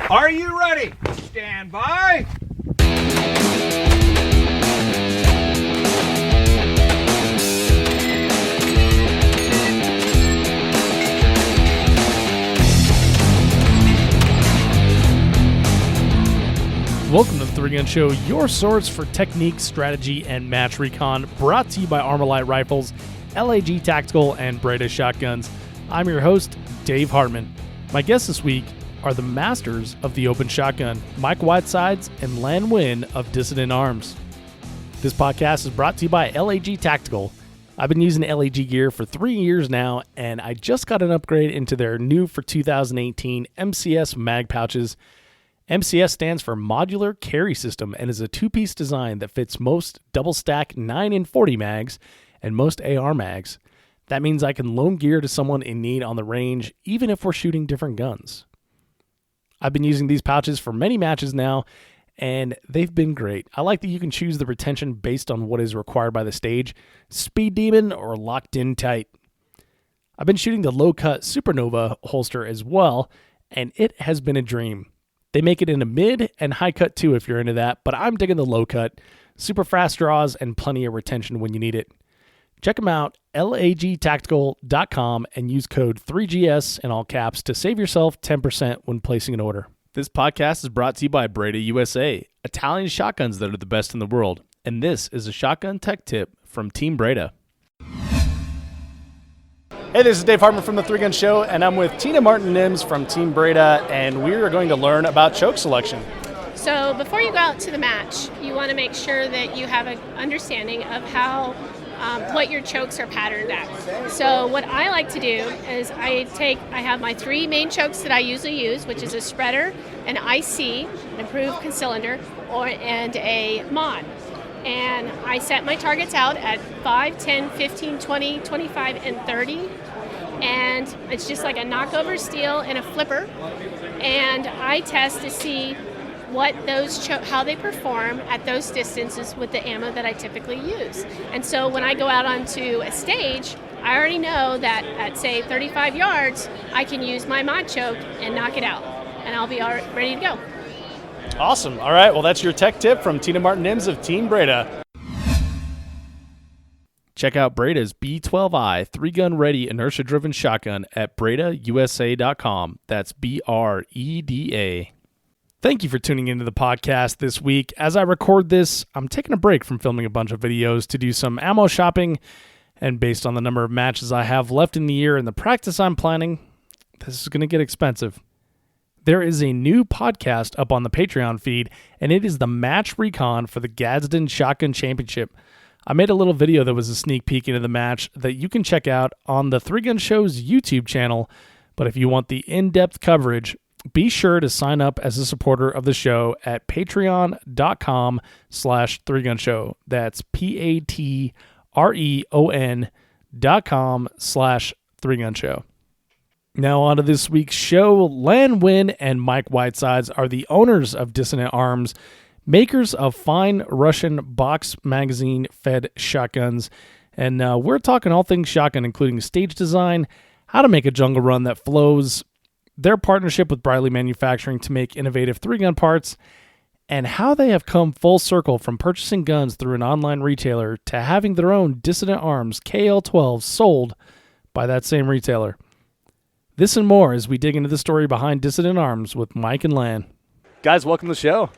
Are you ready? Stand by. Welcome to the 3 Gun Show, your source for technique, strategy, and match recon, brought to you by Armalite Rifles, LAG Tactical, and Breda Shotguns. I'm your host, Dave Hartman. My guests this week are the masters of the open shotgun, Mike Whitesides and Lan of Dissident Arms. This podcast is brought to you by LAG Tactical. I've been using LAG gear for 3 years now, and I just got an upgrade into their new for 2018 MCS mag pouches. MCS stands for Modular Carry System and is a two-piece design that fits most double-stack 9 and 40 mags and most AR mags. That means I can loan gear to someone in need on the range, even if we're shooting different guns. I've been using these pouches for many matches now, and they've been great. I like that you can choose the retention based on what is required by the stage, Speed Demon or locked in tight. I've been shooting the low-cut Supernova holster as well, and it has been a dream. They make it in a mid and high cut too if you're into that, but I'm digging the low cut. Super fast draws and plenty of retention when you need it. Check them out, lagtactical.com, and use code 3GS in all caps to save yourself 10% when placing an order. This podcast is brought to you by Breda USA, Italian shotguns that are the best in the world. And this is a shotgun tech tip from Team Breda. Hey, this is Dave Hartman from the 3 Gun Show, and I'm with Tina Martin-Nims from Team Breda, and we are going to learn about choke selection. So before you go out to the match, you want to make sure that you have an understanding of how what your chokes are patterned at. So what I like to do is I have my 3 main chokes that I usually use, which is a spreader, an IC, an improved cylinder, and a mod. And I set my targets out at 5, 10, 15, 20, 25, and 30. And it's just like a knockover steel and a flipper. And I test to see what how they perform at those distances with the ammo that I typically use. And so when I go out onto a stage, I already know that at, say, 35 yards, I can use my mod choke and knock it out. And I'll be ready to go. Awesome. All right. Well, that's your tech tip from Tina Martin-Nims of Team Breda. Check out Breda's B12i 3-gun ready inertia-driven shotgun at bredausa.com. That's BREDA. Thank you for tuning into the podcast this week. As I record this, I'm taking a break from filming a bunch of videos to do some ammo shopping, and based on the number of matches I have left in the year and the practice I'm planning, this is going to get expensive. There is a new podcast up on the Patreon feed, and it is the match recon for the Gadsden Shotgun Championship. I made a little video that was a sneak peek into the match that you can check out on the 3 Gun Show's YouTube channel, but if you want the in-depth coverage, be sure to sign up as a supporter of the show at patreon.com/3gunshow. That's patreon.com/3gunshow. Now on to this week's show. Lan and Mike Whitesides are the owners of Dissident Arms, makers of fine Russian box magazine-fed shotguns. And we're talking all things shotgun, including stage design, how to make a jungle run that flows, their partnership with Briley Manufacturing to make innovative 3-gun parts, and how they have come full circle from purchasing guns through an online retailer to having their own Dissident Arms KL-12 sold by that same retailer. This and more as we dig into the story behind Dissident Arms with Mike and Lan. Guys, welcome to the show.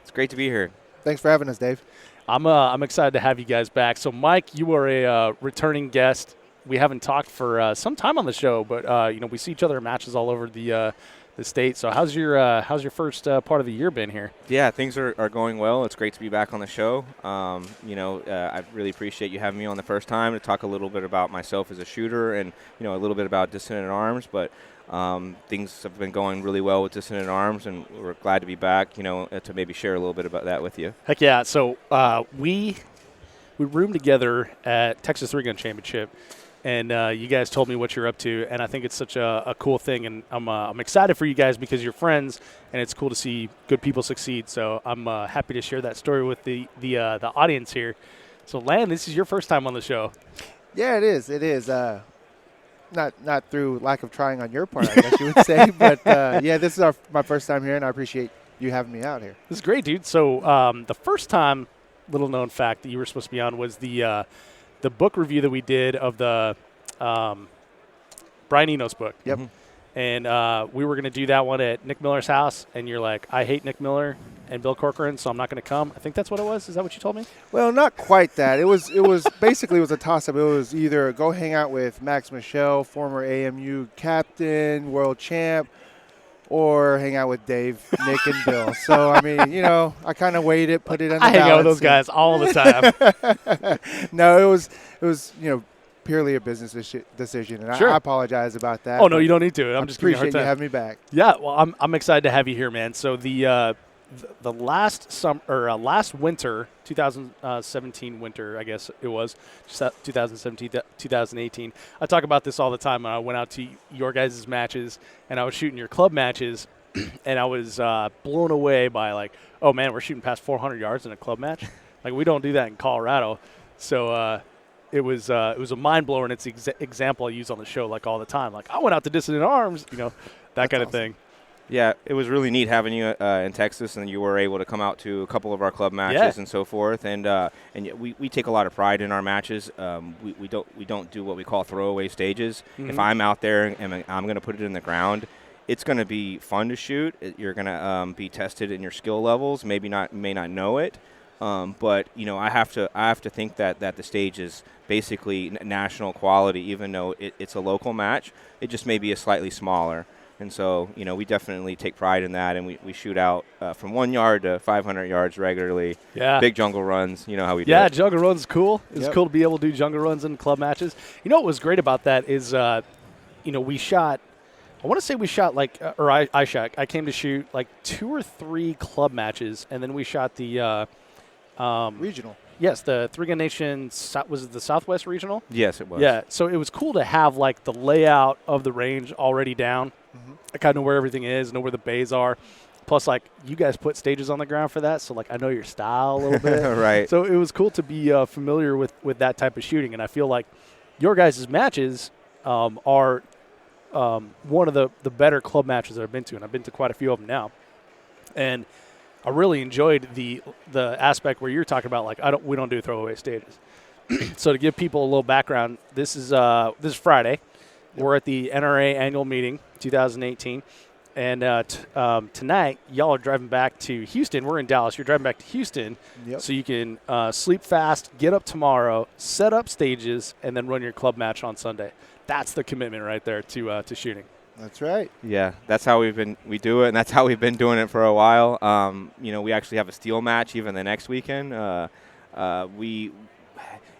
It's great to be here. Thanks for having us, Dave. I'm excited to have you guys back. So, Mike, you are a returning guest. We haven't talked for some time on the show, but we see each other at matches all over the state. So, how's your first part of the year been here? Yeah, things are going well. It's great to be back on the show. I really appreciate you having me on the first time to talk a little bit about myself as a shooter and a little bit about Dissident Arms. But things have been going really well with Dissident Arms, and we're glad to be back. To maybe share a little bit about that with you. Heck yeah! So we roomed together at Texas 3-Gun Championship. And you guys told me what you're up to, and I think it's such a cool thing. And I'm excited for you guys because you're friends, and it's cool to see good people succeed. So I'm happy to share that story with the audience here. So, Lan, this is your first time on the show. Yeah, it is. It is. not through lack of trying on your part, I guess you would say. But, this is my first time here, and I appreciate you having me out here. This is great, dude. So the first time, little known fact that you were supposed to be on was the book review that we did of the Brian Eno's book. Yep. Mm-hmm. And we were going to do that one at Nick Miller's house, and you're like, I hate Nick Miller and Bill Corcoran, so I'm not going to come. I think that's what it was. Is that what you told me? Well, not quite that. It was basically it was a toss-up. It was either go hang out with Max Michel, former AMU captain, world champ, or hang out with Dave, Nick, and Bill. So, I mean, I kind of weighed it, put it on the I hang out with balance those guys all the time. No, it was purely a business decision, and Sure. I apologise about that. Oh, no, you don't need to. I'm just giving you a hard appreciate you time. having me back. Yeah, well, I'm excited to have you here, man. So the last winter, 2017 winter, I guess it was, 2017, 2018. I talk about this all the time. I went out to your guys' matches, and I was shooting your club matches, and I was blown away by like, oh man, we're shooting past 400 yards in a club match. Like we don't do that in Colorado. So it was a mind blower, and it's the example I use on the show like all the time. Like I went out to Dissident Arms, that kind of thing. Yeah, it was really neat having you in Texas, and you were able to come out to a couple of our club matches and so forth. And we take a lot of pride in our matches. We don't do what we call throwaway stages. Mm-hmm. If I'm out there and I'm going to put it in the ground, it's going to be fun to shoot. You're going to be tested in your skill levels. May not know it, but I have to think that the stage is basically national quality, even though it's a local match. It just may be a slightly smaller. And so, we definitely take pride in that, and we shoot out from 1 yard to 500 yards regularly. Yeah. Big jungle runs, how we do Yeah, it. jungle runs is cool. It's Yep. cool to be able to do jungle runs in club matches. What was great about that is, we shot, I want to say we shot I came to shoot like 2 or 3 club matches, and then we shot the Regional. Yes, the Three Gun Nation, was it the Southwest Regional? Yes, it was. Yeah, so it was cool to have like the layout of the range already down. Mm-hmm. I kind of know where everything is, know where the bays are. Plus, like, you guys put stages on the ground for that, so, like, I know your style a little bit. Right. So it was cool to be familiar with that type of shooting, and I feel like your guys' matches are one of the better club matches that I've been to, and I've been to quite a few of them now. And I really enjoyed the aspect where you're talking about, like, we don't do throwaway stages. So to give people a little background, this is Friday. We're at the NRA annual meeting, 2018. And tonight, y'all are driving back to Houston. We're in Dallas. You're driving back to Houston so you can sleep fast, get up tomorrow, set up stages, and then run your club match on Sunday. That's the commitment right there to shooting. That's right. Yeah, that's how we do it, and that's how we've been doing it for a while. We actually have a steel match even the next weekend.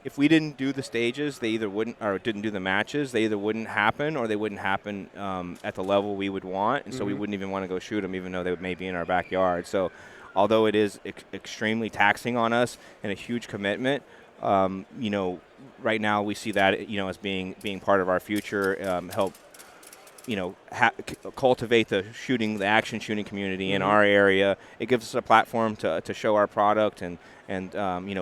If we didn't do the stages, they either wouldn't, or didn't do the matches, they either wouldn't happen or they wouldn't happen at the level we would want, and so we wouldn't even want to go shoot them, even though they may be in our backyard. So although it is extremely taxing on us and a huge commitment, right now we see that, as being part of our future, help, cultivate the action shooting community in our area. It gives us a platform to show our product and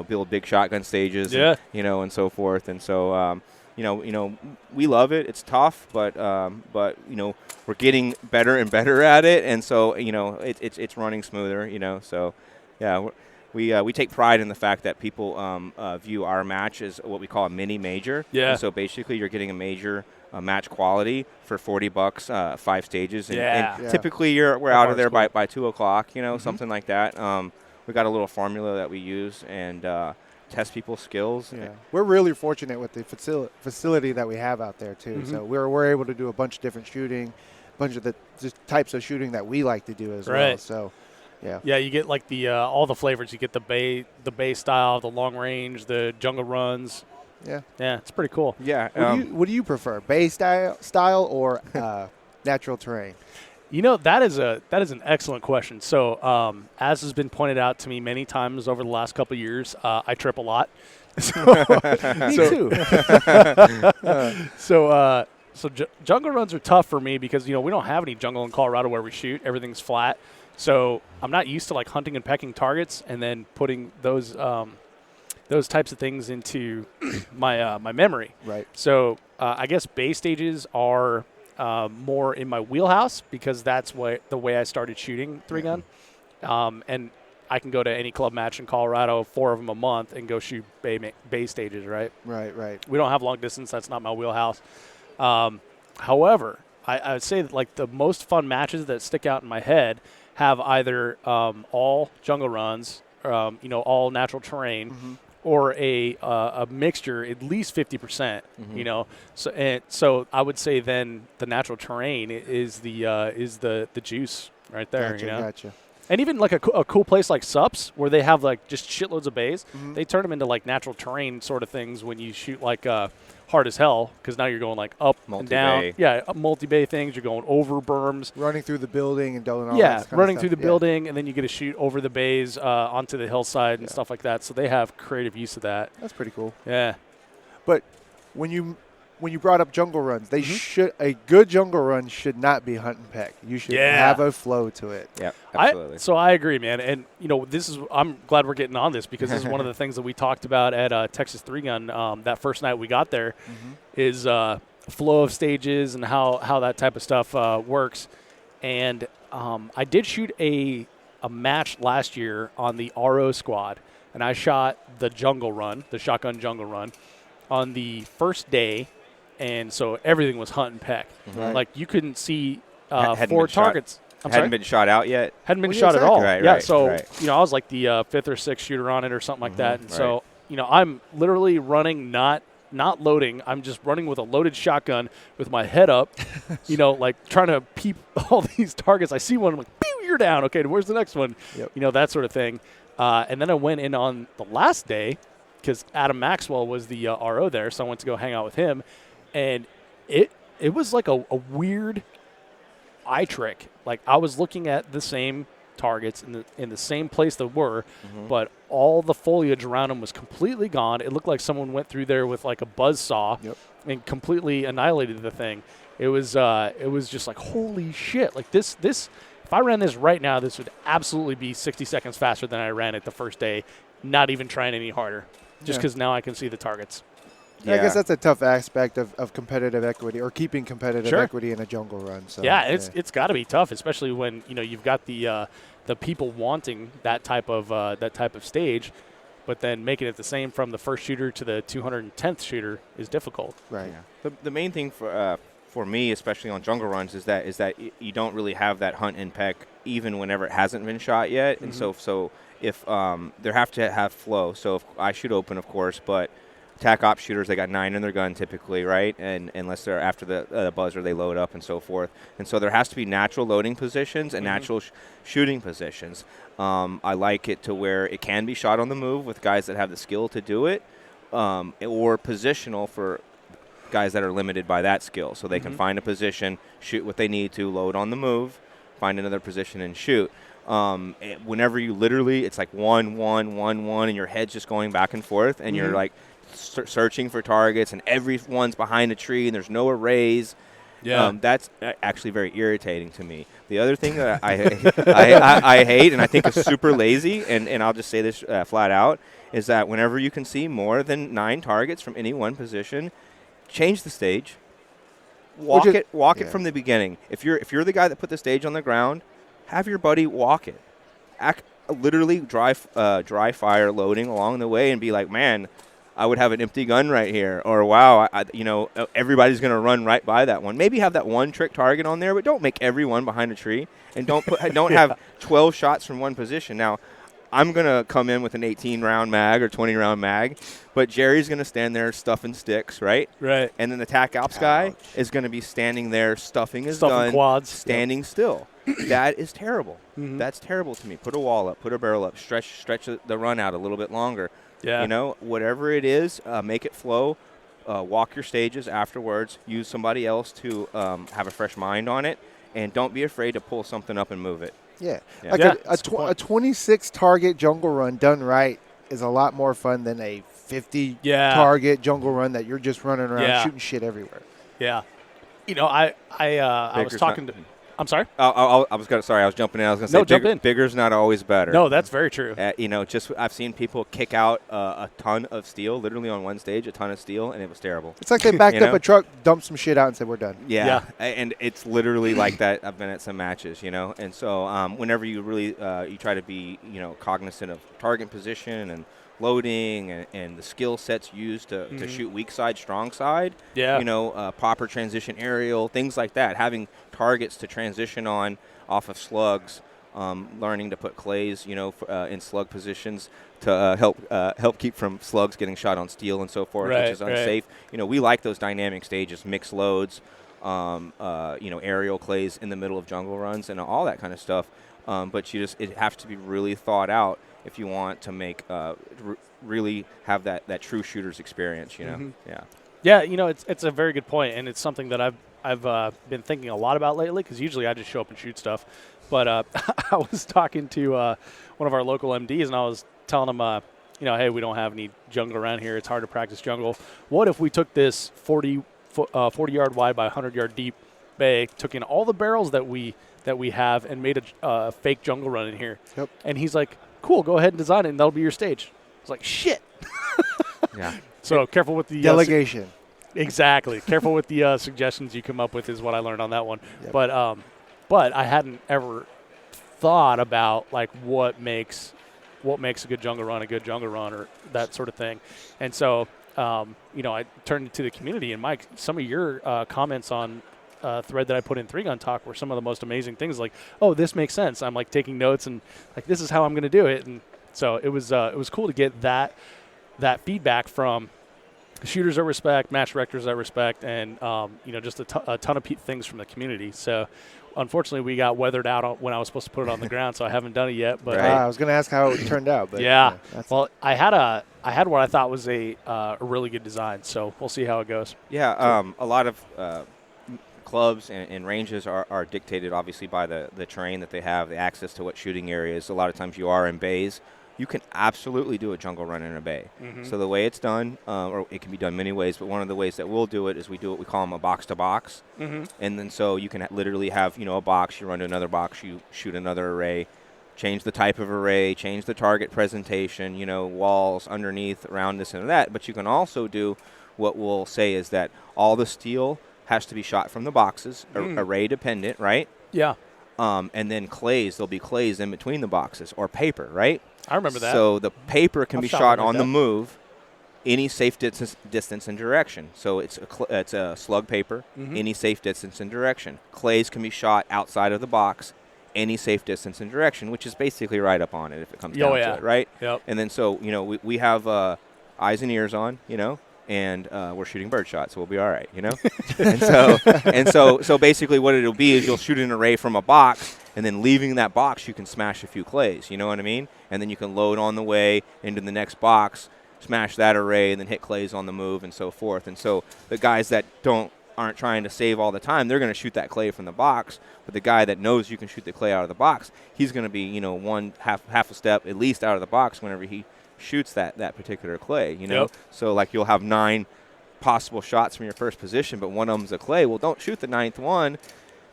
build big shotgun stages, and so forth. And so, we love it. It's tough, but we're getting better and better at it. And so, it's running smoother, so yeah, we take pride in the fact that people view our match as what we call a mini major. Yeah. And so basically you're getting a major match quality for $40, 5 stages. And typically we're out of there by 2:00, something like that. We got a little formula that we use and test people's skills. Yeah. We're really fortunate with the facility that we have out there too. So we're able to do a bunch of different shooting, a bunch of the just types of shooting that we like to do as well. So yeah, you get like the all the flavors. You get the bay style, the long range, the jungle runs. Yeah, it's pretty cool. Yeah. What do you prefer, bay style or natural terrain? That is an excellent question. So, as has been pointed out to me many times over the last couple of years, I trip a lot. Me too. So jungle runs are tough for me because we don't have any jungle in Colorado where we shoot. Everything's flat. So I'm not used to like hunting and pecking targets and then putting those those types of things into my my memory. Right. So I guess base stages are more in my wheelhouse because that's the way I started shooting 3-gun. And I can go to any club match in Colorado, 4 of them a month, and go shoot base stages, right? Right. We don't have long distance. That's not my wheelhouse. However, I would say that like the most fun matches that stick out in my head have either all jungle runs, all natural terrain, or a mixture, at least 50%. So I would say then the natural terrain is the juice right there. Gotcha. And even like a cool place like Sups, where they have like just shitloads of bays, they turn them into like natural terrain sort of things when you shoot like hard as hell, because now you're going like up and down. Yeah, multi-bay things. You're going over berms. Running through the building and doing all that Yeah, kind of running stuff. through the building, and then you get to shoot over the bays onto the hillside and stuff like that. So they have creative use of that. That's pretty cool. Yeah. But when you brought up jungle runs, they a good jungle run should not be hunt and peck. You should have a flow to it. Yeah, absolutely. So I agree, man. And I'm glad we're getting on this because this is one of the things that we talked about at Texas 3-Gun that first night we got there is flow of stages and how that type of stuff works. And I did shoot a match last year on the RO squad, and I shot the jungle run, the shotgun jungle run, on the first day. And so everything was hunt and peck. Right. Like you couldn't see Hadn't 4 been shot. targets. Hadn't been shot out yet. Hadn't been Well, shot at all. Right, yeah. right, So right. I was like the 5th or 6th shooter on it or something like that. And so right. I'm literally running not loading. I'm just running with a loaded shotgun with my head up. Like trying to peep all these targets. I see one. I'm like, pew, you're down. Okay, where's the next one? Yep. That sort of thing. And then I went in on the last day because Adam Maxwell was the RO there, so I went to go hang out with him, and it was like a weird eye trick. Like I was looking at the same targets in the same place they were, but all the foliage around them was completely gone. It looked like someone went through there with like a buzz saw and completely annihilated the thing. It was just like, holy shit. Like this if I ran this right now, this would absolutely be 60 seconds faster than I ran it the first day, not even trying any harder, just because now I can see the targets. Yeah. I guess that's a tough aspect of competitive equity or keeping competitive equity in a jungle run. So it's got to be tough, especially when you've got the people wanting that type of stage, but then making it the same from the first shooter to the 210th shooter is difficult. Right. Yeah. The main thing for me, especially on jungle runs, is that you don't really have that hunt and peck even whenever it hasn't been shot yet, and so if there have to have flow. So if I shoot open, of course, but TAC op shooters, they got 9 in their gun typically, right? And unless they're after the buzzer, they load up and so forth. And so there has to be natural loading positions and natural shooting positions. I like it to where it can be shot on the move with guys that have the skill to do it, or positional for guys that are limited by that skill. So they can find a position, shoot what they need to, load on the move, find another position and shoot. Whenever you literally, it's like 1, 1, 1, 1, and your head's just going back and forth, and you're like searching for targets, and everyone's behind a tree, and there's no arrays. That's actually very irritating to me. The other thing that I hate, and I think is super lazy, and I'll just say this flat out, is that whenever you can see more than 9 targets from any one position, change the stage. Walk it from the beginning. If you're the guy that put the stage on the ground, have your buddy walk it. Literally dry fire loading along the way and be like, man, I would have an empty gun right here. Or, wow, everybody's going to run right by that one. Maybe have that one trick target on there, but don't make everyone behind a tree. And don't have 12 shots from one position. Now, I'm going to come in with an 18-round mag or 20-round mag, but Jerry's going to stand there stuffing sticks, right? Right. And then the TAC ops guy is going to be standing there stuffing his gun, quads. standing still. That is terrible. That's terrible to me. Put a wall up, put a barrel up, stretch the run out a little bit longer. Yeah. Whatever it is, make it flow. Walk your stages afterwards. Use somebody else to have a fresh mind on it, and don't be afraid to pull something up and move it. Yeah. Yeah. Like a 26 target jungle run done right is a lot more fun than a 50 target jungle run that you're just running around shooting shit everywhere. Yeah. I was talking to I'm sorry? I was jumping in. I was going to say, jump in. Bigger's not always better. No, that's very true. I've seen people kick out a ton of steel, literally on one stage, a ton of steel, and it was terrible. It's like they backed up a truck, dumped some shit out, and said, we're done. Yeah. And it's literally like that. I've been at some matches, and so whenever you really you try to be, cognizant of target position and loading and the skill sets used to shoot weak side, strong side, proper transition aerial, things like that, having targets to transition on off of slugs, learning to put clays, in slug positions to help keep from slugs getting shot on steel and so forth, which is unsafe. We like those dynamic stages, mixed loads, aerial clays in the middle of jungle runs and all that kind of stuff. But it has to be really thought out if you want to make really have that true shooter's experience. Yeah, it's a very good point, and it's something that I've been thinking a lot about lately, because usually I just show up and shoot stuff. But I was talking to one of our local MDs, and I was telling him, hey, we don't have any jungle around here. It's hard to practice jungle. What if we took this 40-yard wide by 100-yard deep bay, took in all the barrels that we have, and made a fake jungle run in here? Yep. And he's like, cool, go ahead and design it, and that'll be your stage. I was like, shit. Yeah. So careful with the delegation. Exactly. Careful with the suggestions you come up with is what I learned on that one. Yep. But I hadn't ever thought about like what makes a good jungle run or that sort of thing. And so I turned to the community, and Mike, some of your comments on thread that I put in 3-Gun Talk were some of the most amazing things. Like, oh, this makes sense. I'm like taking notes and like this is how I'm going to do it. And so it was cool to get that feedback from shooters I respect, match directors I respect, and just a ton of things from the community. So unfortunately, we got weathered out when I was supposed to put it on the ground, so I haven't done it yet. But I was going to ask how it turned out. But yeah. Well, I had what I thought was a really good design, so we'll see how it goes. Yeah, a lot of clubs and ranges are dictated obviously by the terrain that they have, the access to what shooting areas. A lot of times you are in bays. You can absolutely do a jungle run in a bay. Mm-hmm. So the way it's done, or it can be done many ways, but one of the ways that we'll do it is we do what we call them a box-to-box. Mm-hmm. And then so you can literally have, a box, you run to another box, you shoot another array, change the type of array, change the target presentation, walls, underneath, around this and that. But you can also do what we'll say is that all the steel has to be shot from the boxes, array dependent, right? Yeah. And then there'll be clays in between the boxes, or paper, right? I remember that. So the paper can be shot on the move, any safe distance and direction. So it's a slug paper, any safe distance and direction. Clays can be shot outside of the box, any safe distance and direction, which is basically right up on it if it comes down to it, right? Yep. And then so, we have eyes and ears on, and we're shooting birdshot, so we'll be all right, and so basically what it'll be is you'll shoot an array from a box, and then leaving that box, you can smash a few clays, you know what I mean? And then you can load on the way into the next box, smash that array, and then hit clays on the move and so forth. And so the guys that aren't trying to save all the time, they're going to shoot that clay from the box. But the guy that knows you can shoot the clay out of the box, he's going to be, one half a step at least out of the box whenever he shoots that particular clay, Yep. So like you'll have 9 possible shots from your first position, but one of them's a clay. Well, don't shoot the 9th one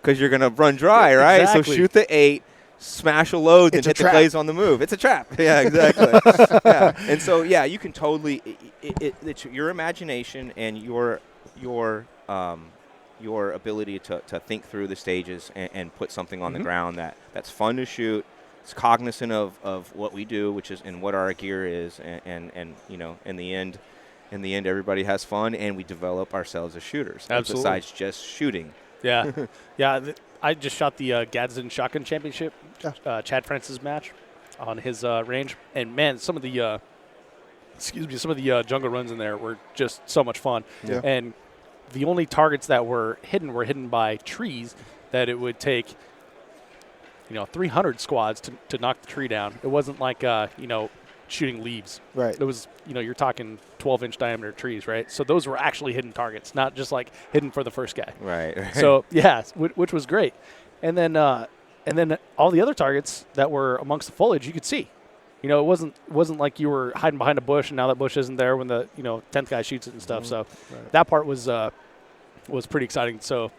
because you're going to run dry, right? Exactly. So shoot the 8, smash a load, and hit the clays on the move. It's a trap. Yeah, exactly. Yeah. And so, you can totally it's your imagination and your ability to think through the stages and put something on the ground that's fun to shoot. It's cognizant of what we do, which is and what our gear is, and in the end, everybody has fun, and we develop ourselves as shooters. Absolutely. Besides just shooting. Yeah, I just shot the Gadsden Shotgun Championship, Chad Francis match, on his range, and man, some of the jungle runs in there were just so much fun. Yeah. And the only targets that were hidden by trees that it would take 300 squads to knock the tree down. It wasn't like shooting leaves. Right. It was you're talking 12-inch diameter trees, right? So those were actually hidden targets, not just like hidden for the first guy. Right. So yeah, which was great. And then all the other targets that were amongst the foliage you could see. It wasn't like you were hiding behind a bush and now that bush isn't there when the 10th guy shoots it and stuff. So that part was pretty exciting. So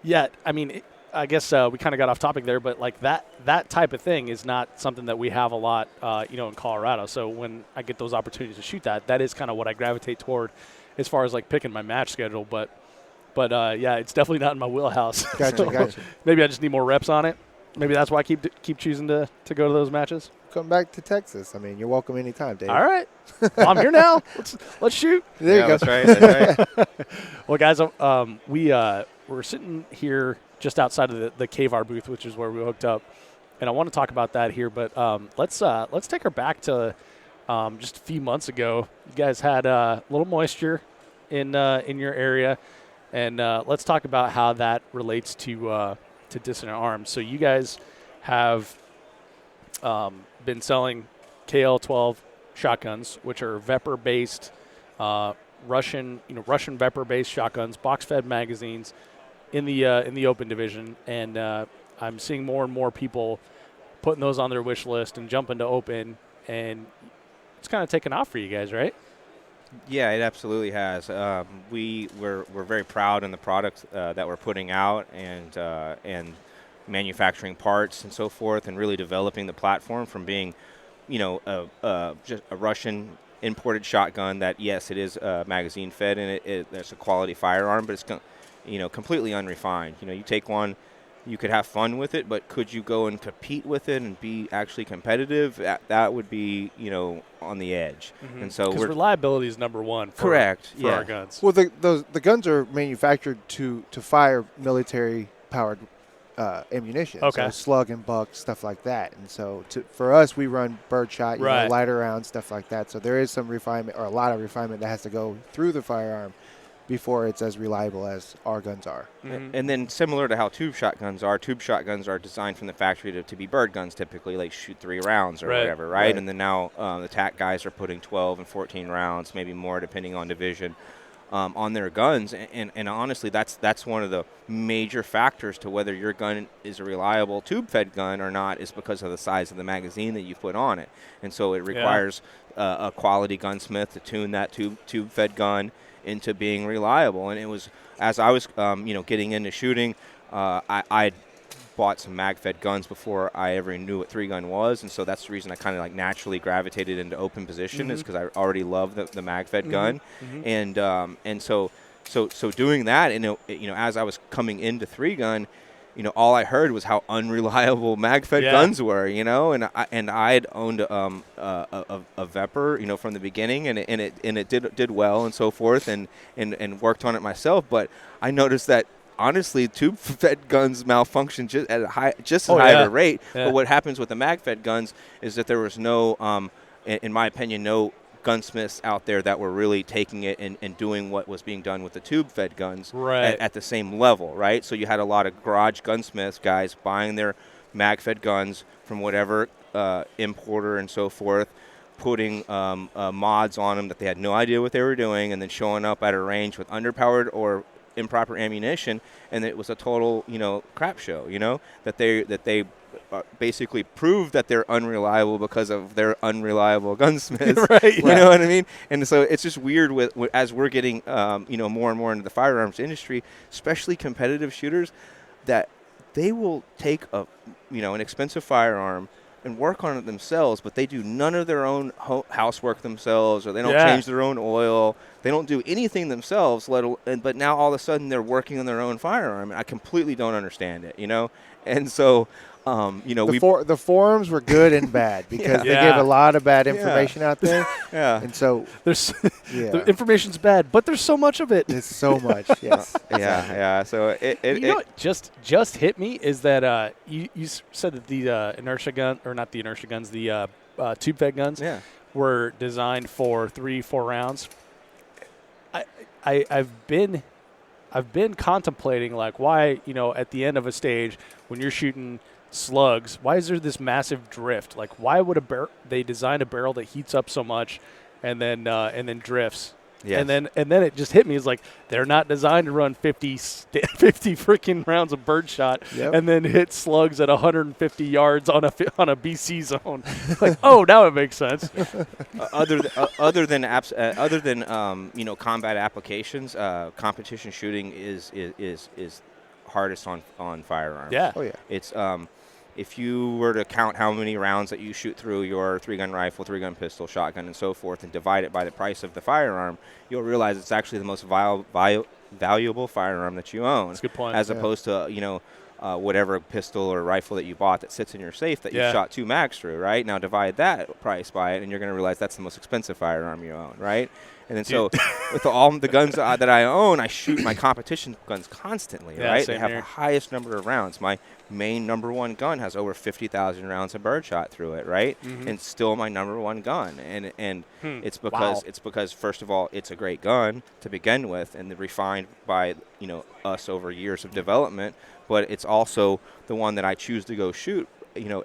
yeah, I mean I guess we kind of got off topic there, but like that type of thing is not something that we have a lot, in Colorado. So when I get those opportunities to shoot that is kind of what I gravitate toward as far as like picking my match schedule. But yeah, it's definitely not in my wheelhouse. Gotcha. Maybe I just need more reps on it. Maybe that's why I keep choosing to go to those matches. Come back to Texas. I mean, you're welcome anytime, Dave. All right. Well, I'm here now. Let's shoot. There you go. That's right. Well, guys, we're sitting here just outside of the KVAR booth, which is where we hooked up, and I want to talk about that here. But let's take her back to just a few months ago. You guys had a little moisture in your area, and let's talk about how that relates to Dissident Arms. So you guys have been selling KL-12 shotguns, which are Vepr-based, Russian Vepr-based shotguns, box-fed magazines in the open division, and I'm seeing more and more people putting those on their wish list and jumping to open, and it's kind of taken off for you guys, right? Yeah, it absolutely has. We're very proud in the products that we're putting out and manufacturing parts and so forth, and really developing the platform from being, just a Russian imported shotgun that, yes, it is magazine fed and it's a quality firearm, but it's completely unrefined. You take one, you could have fun with it, but could you go and compete with it and be actually competitive? That would be, on the edge. Mm-hmm. And so reliability is number one for our guns. Well, the guns are manufactured to fire military powered ammunition. Okay. So slug and buck, stuff like that. And so for us, we run birdshot, lighter rounds, stuff like that. So there is some refinement, or a lot of refinement, that has to go through the firearm before it's as reliable as our guns are. Mm-hmm. And then similar to how tube shotguns are designed from the factory to be bird guns, typically, like shoot 3 rounds or whatever, right? And then now the TAC guys are putting 12 and 14 rounds, maybe more depending on division, on their guns. And honestly, that's one of the major factors to whether your gun is a reliable tube-fed gun or not, is because of the size of the magazine that you put on it. And so it requires a quality gunsmith to tune that tube-fed gun into being reliable. And it was, as I was getting into shooting, I bought some mag-fed guns before I ever knew what 3-gun was, and so that's the reason I kind of like naturally gravitated into open position, is because I already love the mag-fed gun. And so doing that, and as I was coming into 3-gun, all I heard was how unreliable mag-fed guns were, and I had owned a Vepr, from the beginning, and it did well and so forth, and worked on it myself. But I noticed that honestly, tube-fed guns malfunction just at as high of a rate. Yeah. But what happens with the mag-fed guns is that there was no, in my opinion, no gunsmiths out there that were really taking it and doing what was being done with the tube-fed guns at the same level, right? So you had a lot of garage gunsmiths, guys buying their mag-fed guns from whatever importer and so forth, putting mods on them that they had no idea what they were doing, and then showing up at a range with underpowered or improper ammunition, and it was a total, crap show, that they basically proved that they're unreliable because of their unreliable gunsmiths. You know what I mean? And so it's just weird with as we're getting, more and more into the firearms industry, especially competitive shooters, that they will take an expensive firearm and work on it themselves, but they do none of their own housework themselves, or they don't change their own oil. They don't do anything themselves, but now all of a sudden they're working on their own firearm. And I completely don't understand it, And so, the forums were good and bad because they gave a lot of bad information out there. And so the information's bad, but there's so much of it. It's so much, yes. So what just hit me is that you said that the inertia gun, or not the inertia guns, the tube-fed guns were designed for 3-4 rounds. I've been contemplating, like, why, at the end of a stage when you're shooting slugs, why is there this massive drift? Like, why would they design a barrel that heats up so much and then drifts? Yes. And then it just hit me. It's like, they're not designed to run 50 freaking rounds of birdshot and then hit slugs at 150 yards on a BC zone. Like, oh, now it makes sense. Other than combat applications, competition shooting is hardest on firearms. Yeah. Oh yeah. It's if you were to count how many rounds that you shoot through your 3-gun rifle, 3-gun pistol, shotgun, and so forth, and divide it by the price of the firearm, you'll realize it's actually the most valuable firearm that you own. That's a good point. As opposed to, whatever pistol or rifle that you bought that sits in your safe that you shot 2 mags through, right? Now divide that price by it, and you're going to realize that's the most expensive firearm you own, right? And then so with all the guns that I own, I shoot my competition guns constantly, right? They have the highest number of rounds. My main number 1 gun has over 50,000 rounds of birdshot through it, right? And still my number 1 gun. And it's because first of all, it's a great gun to begin with, and refined by us over years of development. But it's also the one that I choose to go shoot,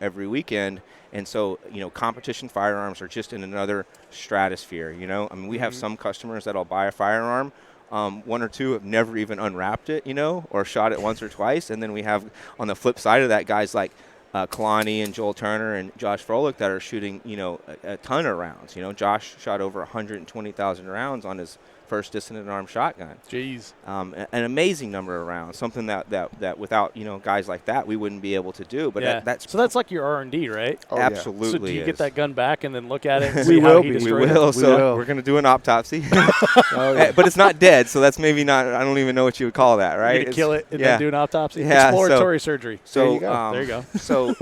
every weekend. And so, competition firearms are just in another stratosphere, I mean, we have some customers that'll buy a firearm. 1 or 2 have never even unwrapped it, or shot it once or twice. And then we have, on the flip side of that, guys like Kalani and Joel Turner and Josh Froelich that are shooting, a ton of rounds. Josh shot over 120,000 rounds on his first Dissident Arms shotgun. Jeez. An amazing number of rounds, something that without, guys like that, we wouldn't be able to do. But so that's like your R&D, right? Oh, absolutely. So do you get that gun back and then look at it and We see will how he be. destroyed We it? will. So we're going to do an autopsy. But it's not dead, so that's maybe not, I don't even know what you would call that, right? You're gonna kill it and then do an autopsy? Yeah, Exploratory surgery. So There you go. So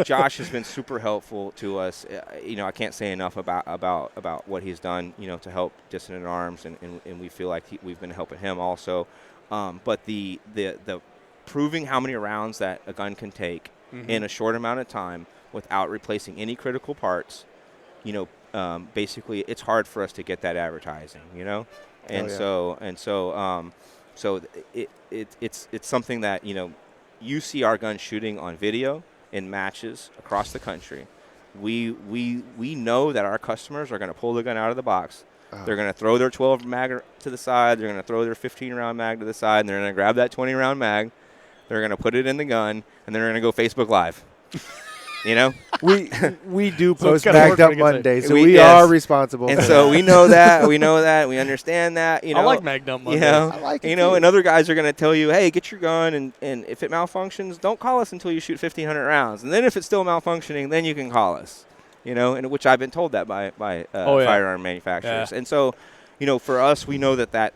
Josh has been super helpful to us. I can't say enough about what he's done. To help Dissident Arms, and we feel like we've been helping him also. But the proving how many rounds that a gun can take in a short amount of time without replacing any critical parts, basically it's hard for us to get that advertising. And so it's something that you see our guns shooting on video in matches across the country. We know that our customers are going to pull the gun out of the box. They're going to throw their 12 mag to the side. They're going to throw their 15-round mag to the side, and they're going to grab that 20-round mag. They're going to put it in the gun, and they're going to go Facebook Live. We do post gotta bagged work up when it gets Monday, in. so we are responsible. And for so that. we know that. We understand that. I like Magnum Mondays. I like it too. And other guys are going to tell you, hey, get your gun, and if it malfunctions, don't call us until you shoot 1,500 rounds. And then if it's still malfunctioning, then you can call us. And which I've been told that by firearm manufacturers. Yeah. And so, for us, we know that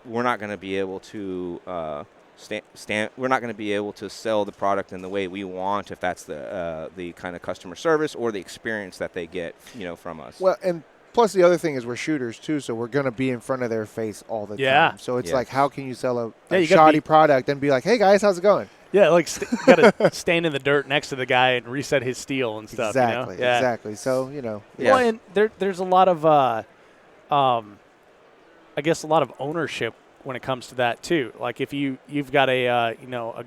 we're not going to be able to we're not going to be able to sell the product in the way we want if that's the kind of customer service or the experience that they get, from us. Well, and plus the other thing is we're shooters too, so we're going to be in front of their face all the time. So it's like, how can you sell a shoddy product and be like, hey guys, how's it going? Yeah, like you got to stand in the dirt next to the guy and reset his steel and stuff. Exactly, exactly. So, Well, and there's a lot of, I guess, a lot of ownership when it comes to that too. Like if you've got a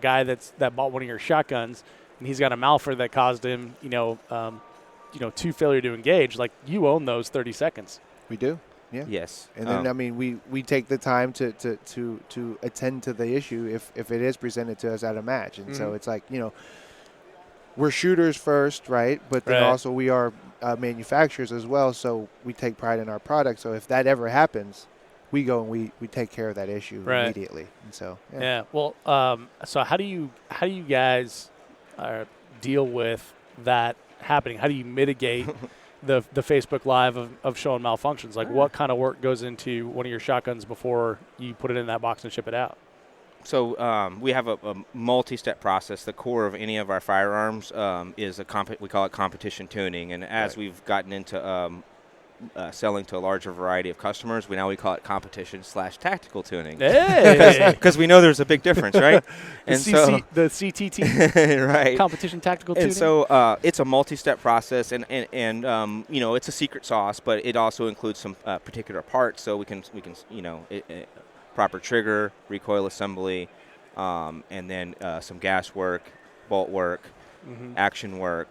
guy that bought one of your shotguns and he's got a malfer that caused him, 2 failure to engage. Like you own those 30 seconds. We do. Yeah. Yes. And then we take the time to attend to the issue if it is presented to us at a match. And so it's like, we're shooters first, right? But then also we are manufacturers as well, so we take pride in our product. So if that ever happens, we go and we take care of that issue immediately. And so Well, so how do you guys deal with that happening? How do you mitigate the Facebook Live of showing malfunctions? Like what kind of work goes into one of your shotguns before you put it in that box and ship it out? So we have a multi-step process. The core of any of our firearms is we call it competition tuning. And as we've gotten into selling to a larger variety of customers, we call it competition/tactical tuning. Hey, because we know there's a big difference, right? And the CTT, right? Competition tactical tuning. And so it's a multi-step process, and it's a secret sauce, but it also includes some particular parts. So we can proper trigger, recoil assembly, and then some gas work, bolt work, action work.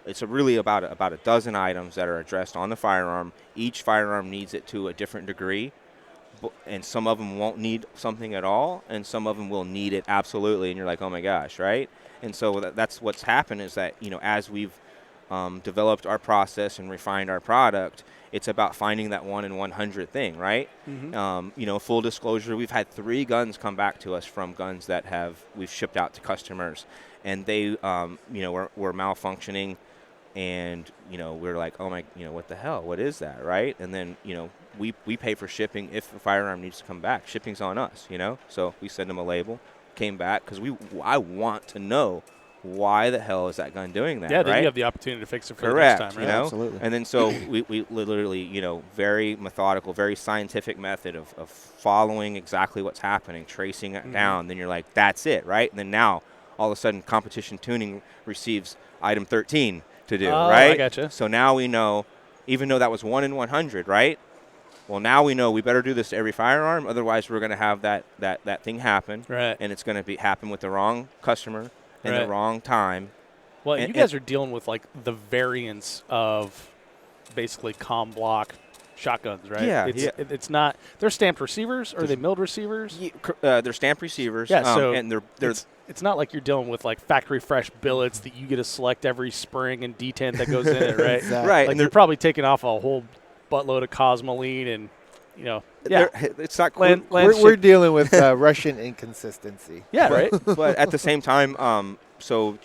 It's really about a dozen items that are addressed on the firearm. Each firearm needs it to a different degree, and some of them won't need something at all, and some of them will need it absolutely, and you're like, oh my gosh, right? And so that's what's happened is that, as we've developed our process and refined our product, it's about finding that 1 in 100 thing, right? Full disclosure, we've had 3 guns come back to us from guns that we've shipped out to customers, and they, were malfunctioning, and, we're like, oh my, what the hell? What is that, right? And then, we pay for shipping if a firearm needs to come back. Shipping's on us, So we send them a label, came back, because I want to know why the hell is that gun doing that, Yeah, then right? you have the opportunity to fix it for Correct, the next time, right? Absolutely. And then so we literally, very methodical, very scientific method of following exactly what's happening, tracing it down. Then you're like, that's it, right? And then now, all of a sudden, competition tuning receives item 13 to do, right? I gotcha. So now we know, even though that was 1 in 100, right? Well, now we know we better do this to every firearm, otherwise we're going to have that thing happen, right? And it's going to happen with the wrong customer in the wrong time. Well, you guys are dealing with like the variants of basically comm block shotguns, right? Yeah, it's not. They're stamped receivers, or are they milled receivers? Yeah, they're stamped receivers. Yeah, so and they're it's not like you're dealing with like factory fresh billets that you get to select every spring and detent that goes in it, right? Exactly. Right. Like And they're probably taking off a whole buttload of Cosmoline and it's not We're dealing with Russian inconsistency. Yeah, right. But at the same time, so